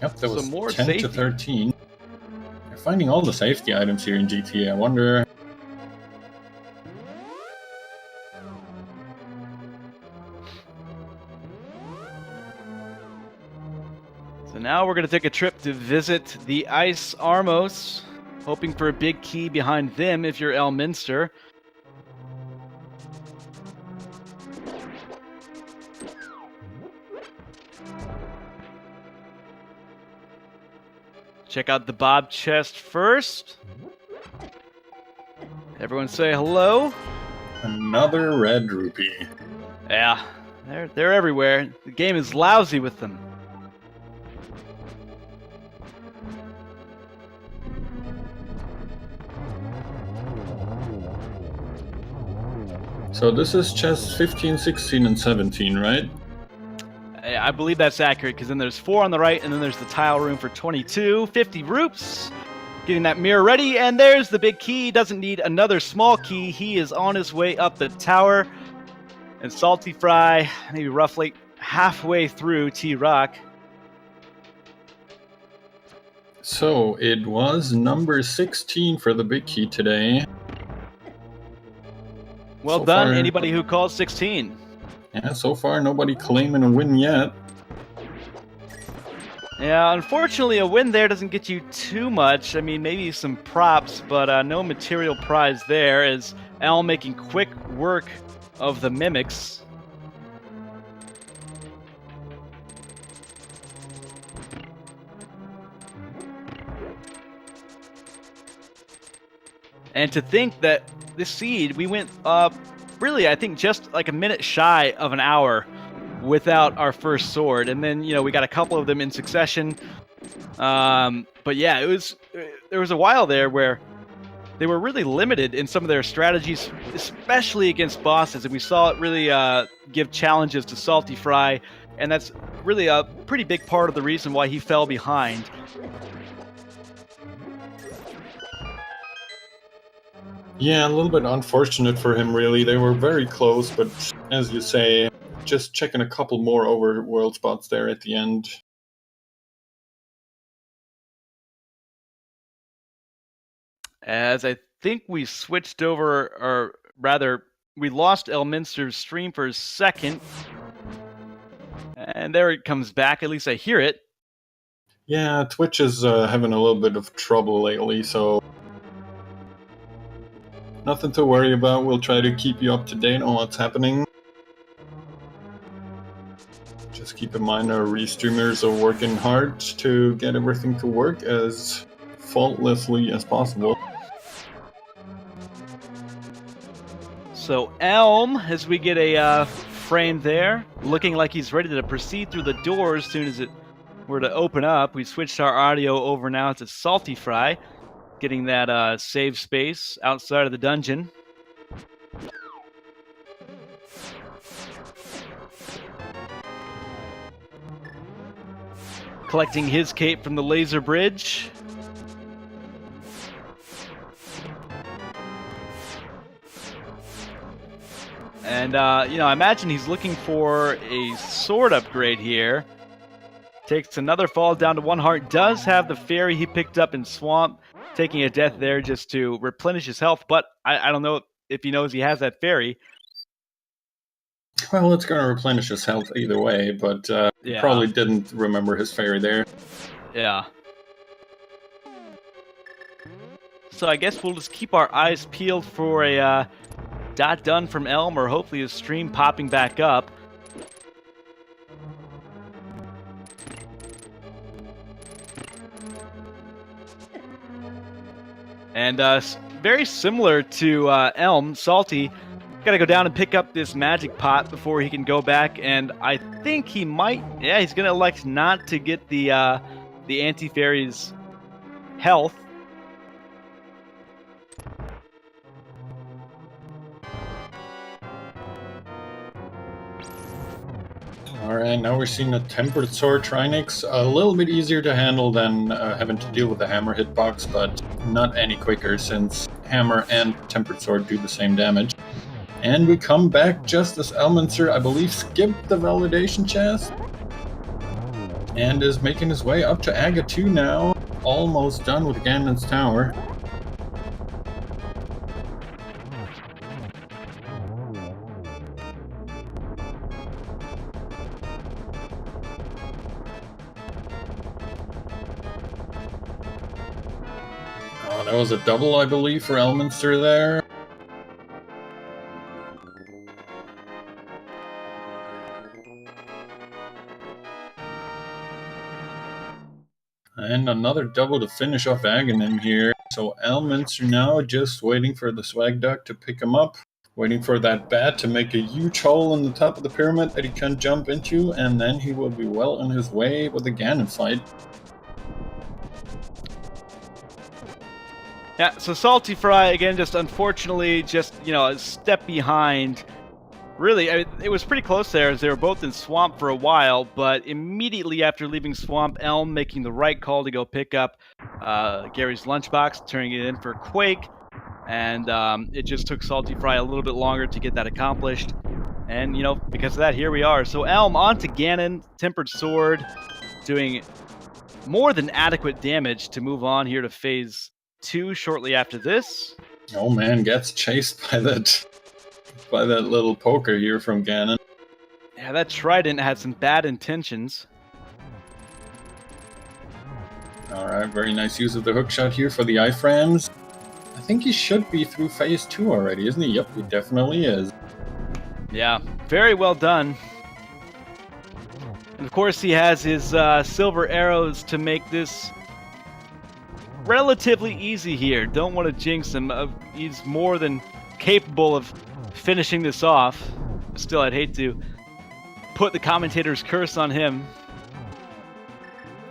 Yep, that was more 10 safety. to 13. You're finding all the safety items here in GTA. I wonder... So now we're going to take a trip to visit the Ice Armos, hoping for a big key behind them if you're Elminster. Check out the Bob chest first. Everyone say hello. Another red rupee. Yeah, they're everywhere. The game is lousy with them. So this is chest 15, 16, and 17, right? I believe that's accurate, because then there's 4 on the right, and then there's the tile room for 22. 50 roops. Getting that mirror ready, and there's the big key. Doesn't need another small key. He is on his way up the tower. And SaltyPhry, maybe roughly halfway through T-Rock. So it was number 16 for the big key today. Well So done, far, anybody who calls 16. yeah, so far nobody claiming a win yet. Yeah, unfortunately, a win there doesn't get you too much. I mean, maybe some props, but no material prize there, as Elm making quick work of the mimics. And to think that this seed, we went really, I think, just like a minute shy of an hour without our first sword. And then, we got a couple of them in succession. But yeah, there was a while there where they were really limited in some of their strategies, especially against bosses. And we saw it really give challenges to SaltyPhry. And that's really a pretty big part of the reason why he fell behind. Yeah, a little bit unfortunate for him, really. They were very close, but as you say, just checking a couple more overworld spots there at the end. As I think we switched over, or rather, we lost Elminster's stream for a second. And there it comes back, at least I hear it. Yeah, Twitch is having a little bit of trouble lately, so nothing to worry about. We'll try to keep you up to date on what's happening. Just keep in mind our restreamers are working hard to get everything to work as faultlessly as possible. So Elm, as we get a frame there, looking like he's ready to proceed through the door as soon as it were to open up. We switched our audio over now to SaltyPhry, getting that save space outside of the dungeon. Collecting his cape from the laser bridge. And, I imagine he's looking for a sword upgrade here. Takes another fall down to 1 heart. Does have the fairy he picked up in Swamp. Taking a death there just to replenish his health. But I don't know if he knows he has that fairy. Well, it's going to replenish his health either way, but he probably didn't remember his fairy there. Yeah. So I guess we'll just keep our eyes peeled for a dot done from Elm, or hopefully a stream popping back up. And very similar to Elm, Salty got to go down and pick up this magic pot before he can go back. And I think he might, he's going to elect not to get the anti-fairy's health. Alright, now we're seeing a Tempered Sword Trinix. A little bit easier to handle than having to deal with the Hammer hitbox, but not any quicker since Hammer and Tempered Sword do the same damage. And we come back just as Elminster, I believe, skipped the validation chest. And is making his way up to Aga 2 now. Almost done with Ganon's Tower. Oh, that was a double, I believe, for Elminster there. And another double to finish off Aghanim here. So Elminster now just waiting for the Swag Duck to pick him up. Waiting for that bat to make a huge hole in the top of the pyramid that he can jump into. And then he will be well on his way with the Ganon fight. Yeah, so SaltyPhry, again, just unfortunately just, a step behind. Really, it was pretty close there as they were both in Swamp for a while, but immediately after leaving Swamp, Elm making the right call to go pick up Gary's lunchbox, turning it in for Quake, and it just took SaltyPhry a little bit longer to get that accomplished. And, because of that, here we are. So Elm on to Ganon, Tempered Sword, doing more than adequate damage to move on here to Phase 2 shortly after this. Oh man, gets chased by that by that little poker here from Ganon. Yeah, that trident had some bad intentions. Alright, very nice use of the hookshot here for the iframes. I think he should be through phase 2 already, isn't he? Yep, he definitely is. Yeah, very well done. And of course, he has his silver arrows to make this relatively easy here. Don't want to jinx him. He's more than capable of finishing this off. Still, I'd hate to put the commentator's curse on him.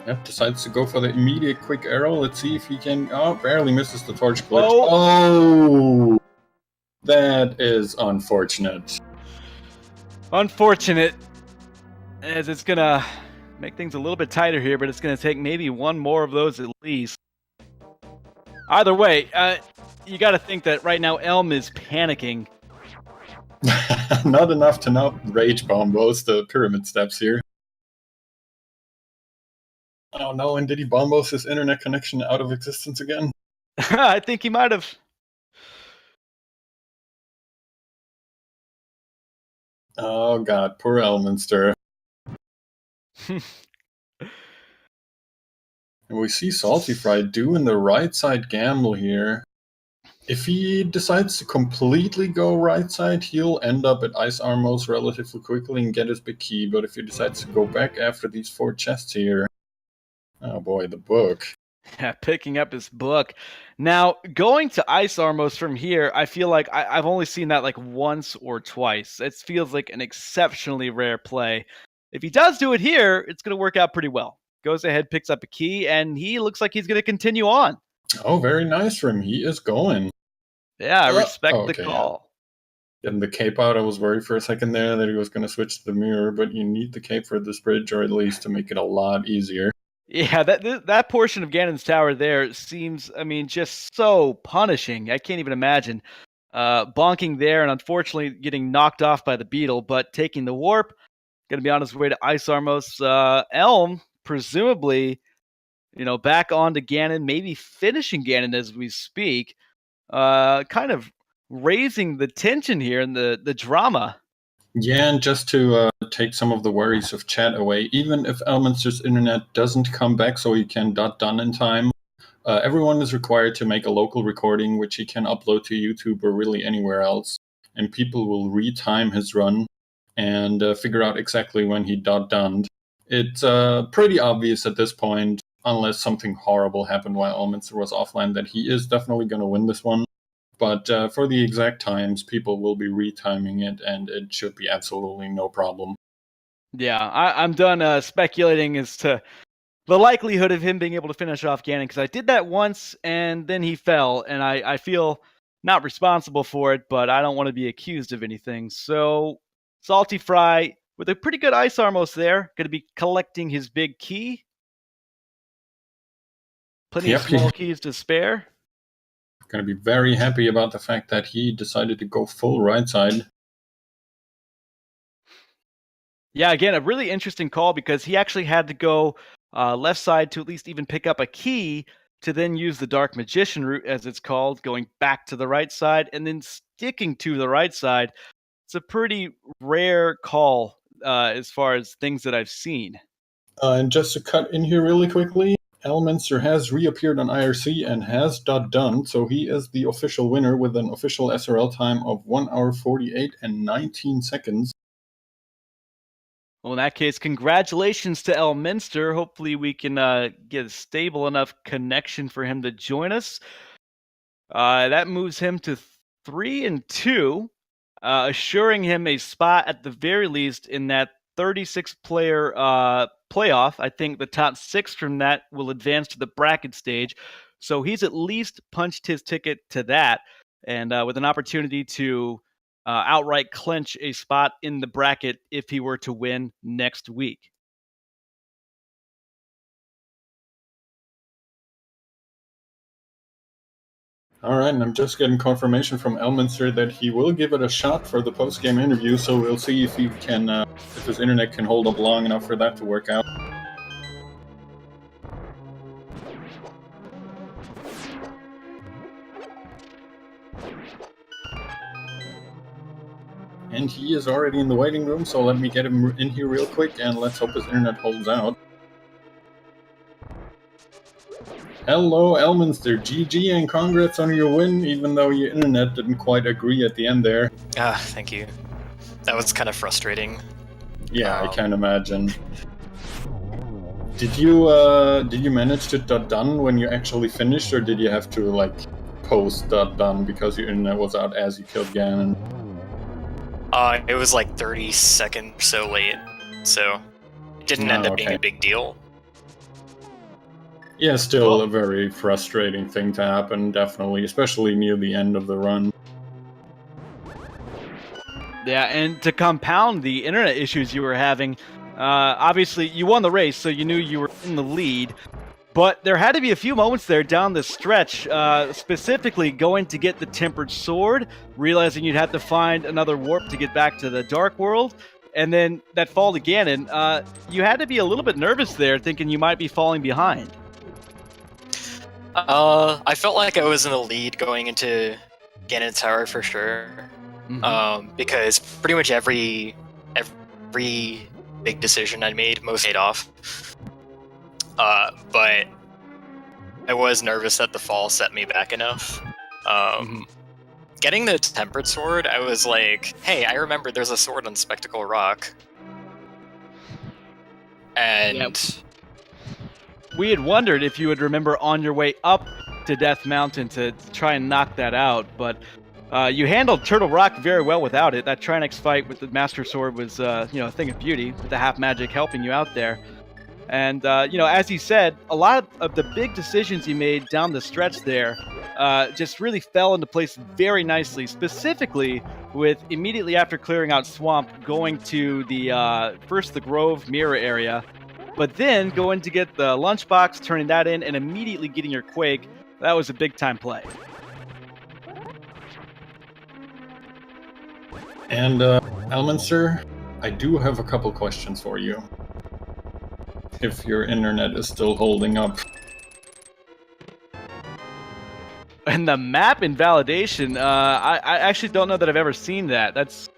Yep, decides to go for the immediate quick arrow. Let's see if he can... Oh, barely misses the torch glitch. Oh! That is unfortunate. Unfortunate, as it's going to make things a little bit tighter here, but it's going to take maybe one more of those at least. Either way, you got to think that right now Elm is panicking. Not enough to not rage bomb both the pyramid steps here. Oh no, and did he bombos his internet connection out of existence again? I think he might have. Oh god, poor Elminster. And we see SaltyPhry doing the right side gamble here. If he decides to completely go right side, he'll end up at Ice Armos relatively quickly and get his big key, but if he decides to go back after these 4 chests here... Oh boy, the book. Yeah, picking up his book. Now, going to Ice Armos from here, I feel like I've only seen that like once or twice. It feels like an exceptionally rare play. If he does do it here, it's going to work out pretty well. Goes ahead, picks up a key, and he looks like he's going to continue on. Oh, very nice for him. He is going. Yeah, I respect the call. Yeah. Getting the cape out, I was worried for a second there that he was going to switch to the mirror, but you need the cape for this bridge, or at least to make it a lot easier. Yeah, that portion of Ganon's Tower there seems, I mean, just so punishing. I can't even imagine. Bonking there and unfortunately getting knocked off by the beetle, but taking the warp, going to be on his way to Ice Armos. Elm, presumably, back onto Ganon, maybe finishing Ganon as we speak. Kind of raising the tension here and the drama. Yeah, and just to take some of the worries of chat away, even if Elminster's internet doesn't come back so he can done in time, everyone is required to make a local recording which he can upload to YouTube or really anywhere else, and people will retime his run and figure out exactly when he done. It's pretty obvious at this point, unless something horrible happened while Elminster was offline, that he is definitely going to win this one. But for the exact times, people will be retiming it, and it should be absolutely no problem. Yeah, I'm done speculating as to the likelihood of him being able to finish off Ganon, because I did that once, and then he fell, and I feel not responsible for it, but I don't want to be accused of anything. So, SaltyPhry, with a pretty good Ice Armos there, going to be collecting his big key. Plenty of small keys to spare. Going to be very happy about the fact that he decided to go full right side. Yeah, again, a really interesting call because he actually had to go left side to at least even pick up a key to then use the Dark Magician route, as it's called, going back to the right side and then sticking to the right side. It's a pretty rare call as far as things that I've seen. And just to cut in here really quickly, Elminster has reappeared on IRC and has done, so he is the official winner with an official SRL time of 1 hour 48 and 19 seconds. Well, in that case, congratulations to Elminster. Hopefully we can get a stable enough connection for him to join us. That moves him to 3-2, assuring him a spot at the very least in that 36-player playoff. I think the top 6 from that will advance to the bracket stage. So he's at least punched his ticket to that, and with an opportunity to outright clinch a spot in the bracket if he were to win next week. All right, and I'm just getting confirmation from Elminster that he will give it a shot for the post-game interview, so we'll see if he can, if his internet can hold up long enough for that to work out. And he is already in the waiting room, so let me get him in here real quick, and let's hope his internet holds out. Hello, Elminster. GG, and congrats on your win, even though your internet didn't quite agree at the end there. Thank you. That was kind of frustrating. Yeah, I can imagine. Did you manage to .done when you actually finished, or did you have to like post .done because your internet was out as you killed Ganon? It was like 30 seconds or so late, so it didn't end up being a big deal. Yeah, still a very frustrating thing to happen, definitely, especially near the end of the run. Yeah, and to compound the internet issues you were having, obviously you won the race, so you knew you were in the lead. But there had to be a few moments there down the stretch, specifically going to get the Tempered Sword, realizing you'd have to find another warp to get back to the Dark World, and then that fall to Ganon. You had to be a little bit nervous there, thinking you might be falling behind. I felt like I was in the lead going into Ganon Tower for sure, because pretty much every big decision I made most paid off. But I was nervous that the fall set me back enough. Getting the Tempered Sword, I was like, hey, I remember there's a sword on Spectacle Rock. And... Yep. We had wondered if you would remember on your way up to Death Mountain to try and knock that out, but you handled Turtle Rock very well without it. That Trinex fight with the Master Sword was, a thing of beauty, with the half magic helping you out there. And, as you said, a lot of the big decisions you made down the stretch there just really fell into place very nicely, specifically with immediately after clearing out Swamp, going to the, first the Grove Mirror area, but then going to get the Lunchbox, turning that in, and immediately getting your Quake. That was a big-time play. And, Elminster, I do have a couple questions for you. If your internet is still holding up. And the map invalidation, I actually don't know that I've ever seen that. That's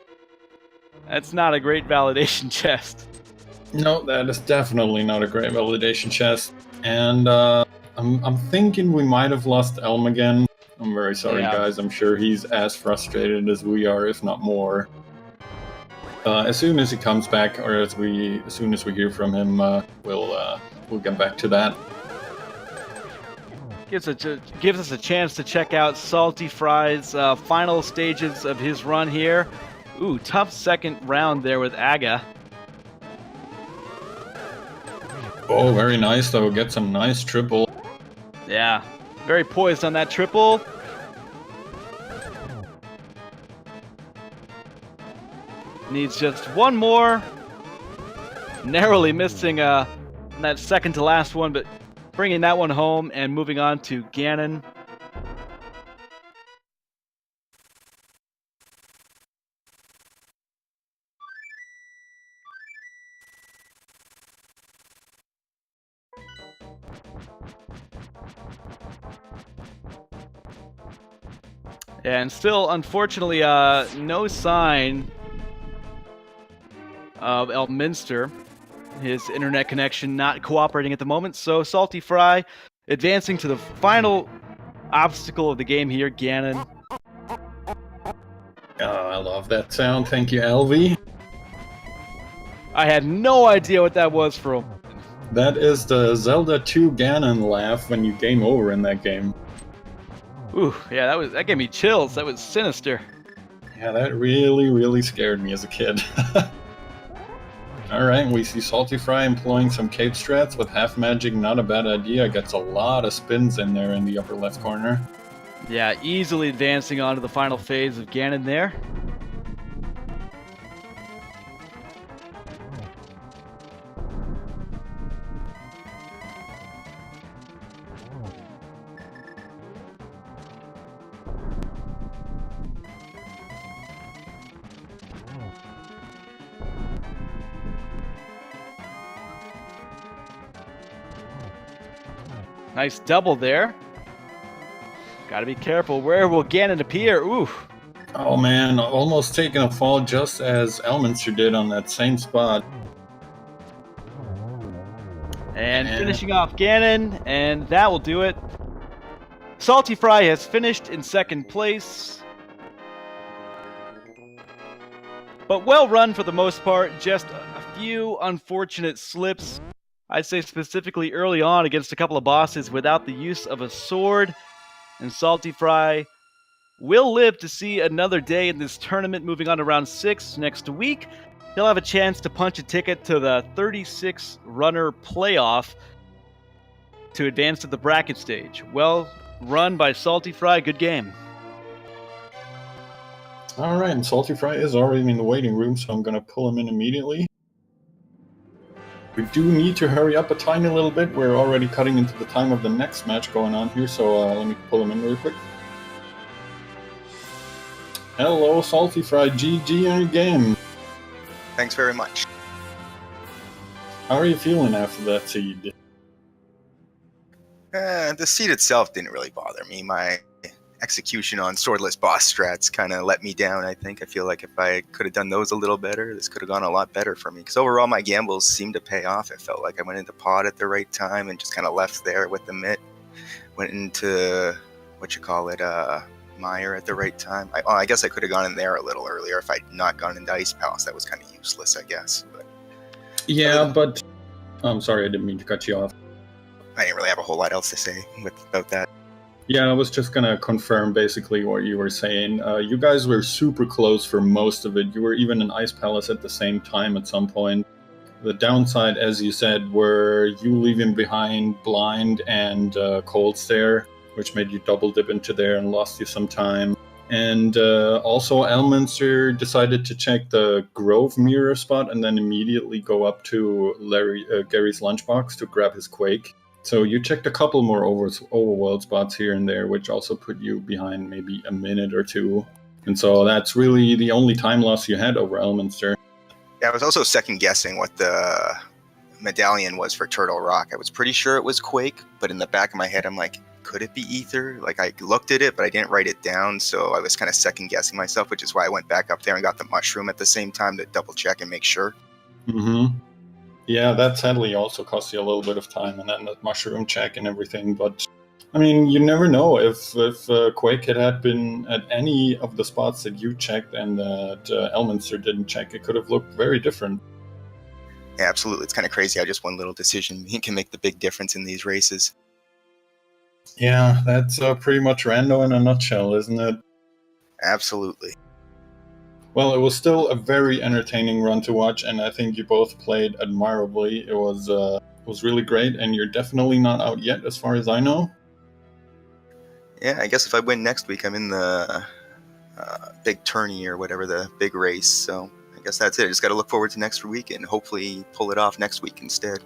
not a great validation chest. No, that is definitely not a great validation chest. And I'm thinking we might have lost Elm again. I'm very sorry, guys. I'm sure he's as frustrated as we are, if not more. As soon as he comes back, or as soon as we hear from him, we'll get back to that. Gives us a chance to check out SaltyPhry's final stages of his run here. Ooh, tough second round there with Aga. Oh, very nice though. Gets a nice triple. Yeah, very poised on that triple. Needs just one more. Narrowly missing that second to last one, but bringing that one home and moving on to Ganon. And still, unfortunately, no sign of Elminster. His internet connection not cooperating at the moment, so SaltyPhry advancing to the final obstacle of the game here, Ganon. Oh, I love that sound. Thank you, LV. I had no idea what that was for a moment. That is the Zelda 2 Ganon laugh when you game over in that game. Ooh, yeah, that gave me chills. That was sinister. Yeah, that really, really scared me as a kid. Alright, we see SaltyPhry employing some cape strats with half magic, not a bad idea. Gets a lot of spins in there in the upper left corner. Yeah, easily advancing on to the final phase of Ganon there. Nice double there. Gotta be careful. Where will Ganon appear? Ooh. Oh man, almost taking a fall just as Elminster did on that same spot. And finishing off Ganon, and that will do it. SaltyPhry has finished in second place. But well run for the most part, just a few unfortunate slips. I'd say specifically early on against a couple of bosses without the use of a sword. And SaltyPhry will live to see another day in this tournament, moving on to round 6 next week. He'll have a chance to punch a ticket to the 36-runner playoff to advance to the bracket stage. Well run by SaltyPhry. Good game. All right, and SaltyPhry is already in the waiting room, so I'm going to pull him in immediately. We do need to hurry up a tiny little bit. We're already cutting into the time of the next match going on here, so let me pull him in real quick. Hello, SaltyPhry. GG on your game. Thanks very much. How are you feeling after that seed? The seed itself didn't really bother me. My execution on swordless boss strats kind of let me down, I think. I feel like if I could have done those a little better, this could have gone a lot better for me. Because overall, my gambles seemed to pay off. It felt like I went into pod at the right time and just kind of left there with the mitt. Went into, Mire at the right time. I guess I could have gone in there a little earlier if I'd not gone into Ice Palace. That was kind of useless, I guess. But Yeah, but... I'm sorry, I didn't mean to cut you off. I didn't really have a whole lot else to say about that. Yeah, I was just gonna confirm basically what you were saying. You guys were super close for most of it. You were even in Ice Palace at the same time at some point. The downside, as you said, were you leaving behind Blind and Cold Stare, which made you double dip into there and lost you some time. And also Elminster decided to check the Grove mirror spot and then immediately go up to Gary's lunchbox to grab his Quake. So you checked a couple more overworld spots here and there, which also put you behind maybe a minute or two. And so that's really the only time loss you had over Elminster. Yeah, I was also second guessing what the medallion was for Turtle Rock. I was pretty sure it was Quake, but in the back of my head, I'm like, could it be Ether? Like, I looked at it, but I didn't write it down, so I was kind of second guessing myself, which is why I went back up there and got the mushroom at the same time to double check and make sure. Mm-hmm. Yeah, that sadly also cost you a little bit of time, and then the mushroom check and everything. But I mean, you never know if Quake had been at any of the spots that you checked and that Elminster didn't check, it could have looked very different. Yeah, absolutely. It's kind of crazy how just one little decision can make the big difference in these races. Yeah, that's pretty much rando in a nutshell, isn't it? Absolutely. Well, it was still a very entertaining run to watch, and I think you both played admirably. It was really great, and you're definitely not out yet, as far as I know. Yeah, I guess if I win next week, I'm in the big tourney or whatever, the big race. So I guess that's it. I just got to look forward to next week and hopefully pull it off next week instead.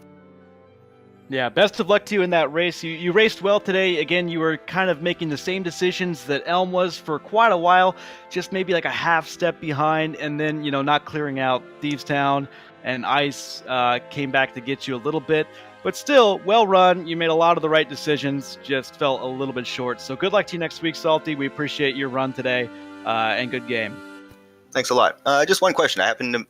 Yeah, best of luck to you in that race. You raced well today. Again, you were kind of making the same decisions that Elm was for quite a while, just maybe like a half step behind, and then, not clearing out Thieves Town, and Ice came back to get you a little bit. But still, well run. You made a lot of the right decisions, just fell a little bit short. So good luck to you next week, Salty. We appreciate your run today, and good game. Thanks a lot. Just one question.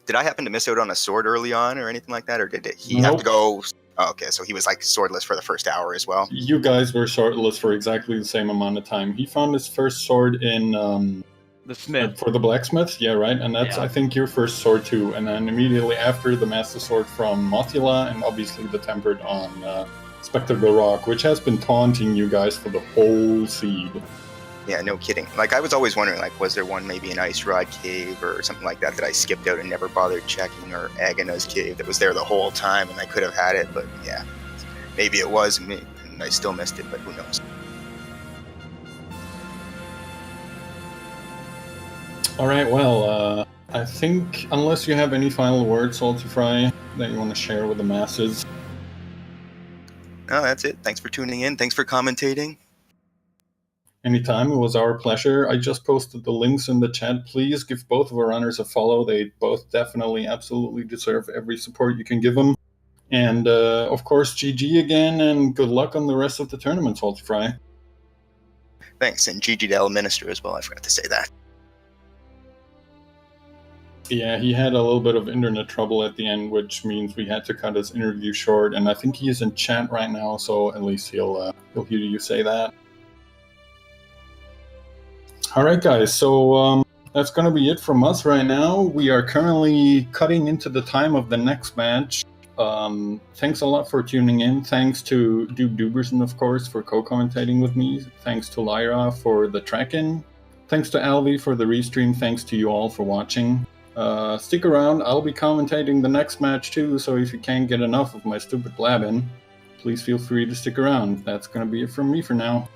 Did I happen to miss out on a sword early on or anything like that, or did he have to go... Oh, okay, so he was like swordless for the first hour as well. You guys were swordless for exactly the same amount of time. He found his first sword in the smith for the blacksmith, yeah, right. And that's I think your first sword too. And then immediately after the master sword from Mothula, and obviously the tempered on Spectacle Rock, which has been taunting you guys for the whole seed. Yeah, no kidding. Like, I was always wondering, like, was there one maybe in Ice Rod Cave or something like that I skipped out and never bothered checking, or Agana's Cave that was there the whole time and I could have had it, but yeah, maybe it was me and I still missed it, but who knows. All right, well, I think unless you have any final words, SaltyPhry, that you want to share with the masses. No, that's it. Thanks for tuning in. Thanks for commentating. Anytime, it was our pleasure. I just posted the links in the chat. Please give both of our runners a follow. They both definitely, absolutely deserve every support you can give them. And, of course, GG again, and good luck on the rest of the tournament, SaltyPhry. Thanks, and GG to Elminster as well. I forgot to say that. Yeah, he had a little bit of internet trouble at the end, which means we had to cut his interview short. And I think he is in chat right now, so at least he'll hear you say that. All right, guys. So that's gonna be it from us right now. We are currently cutting into the time of the next match. Thanks a lot for tuning in. Thanks to Duke Duberson, of course, for co-commentating with me. Thanks to Lyra for the track-in. Thanks to Alvi for the restream. Thanks to you all for watching. Stick around. I'll be commentating the next match too, so if you can't get enough of my stupid blabbing, please feel free to stick around. That's gonna be it from me for now.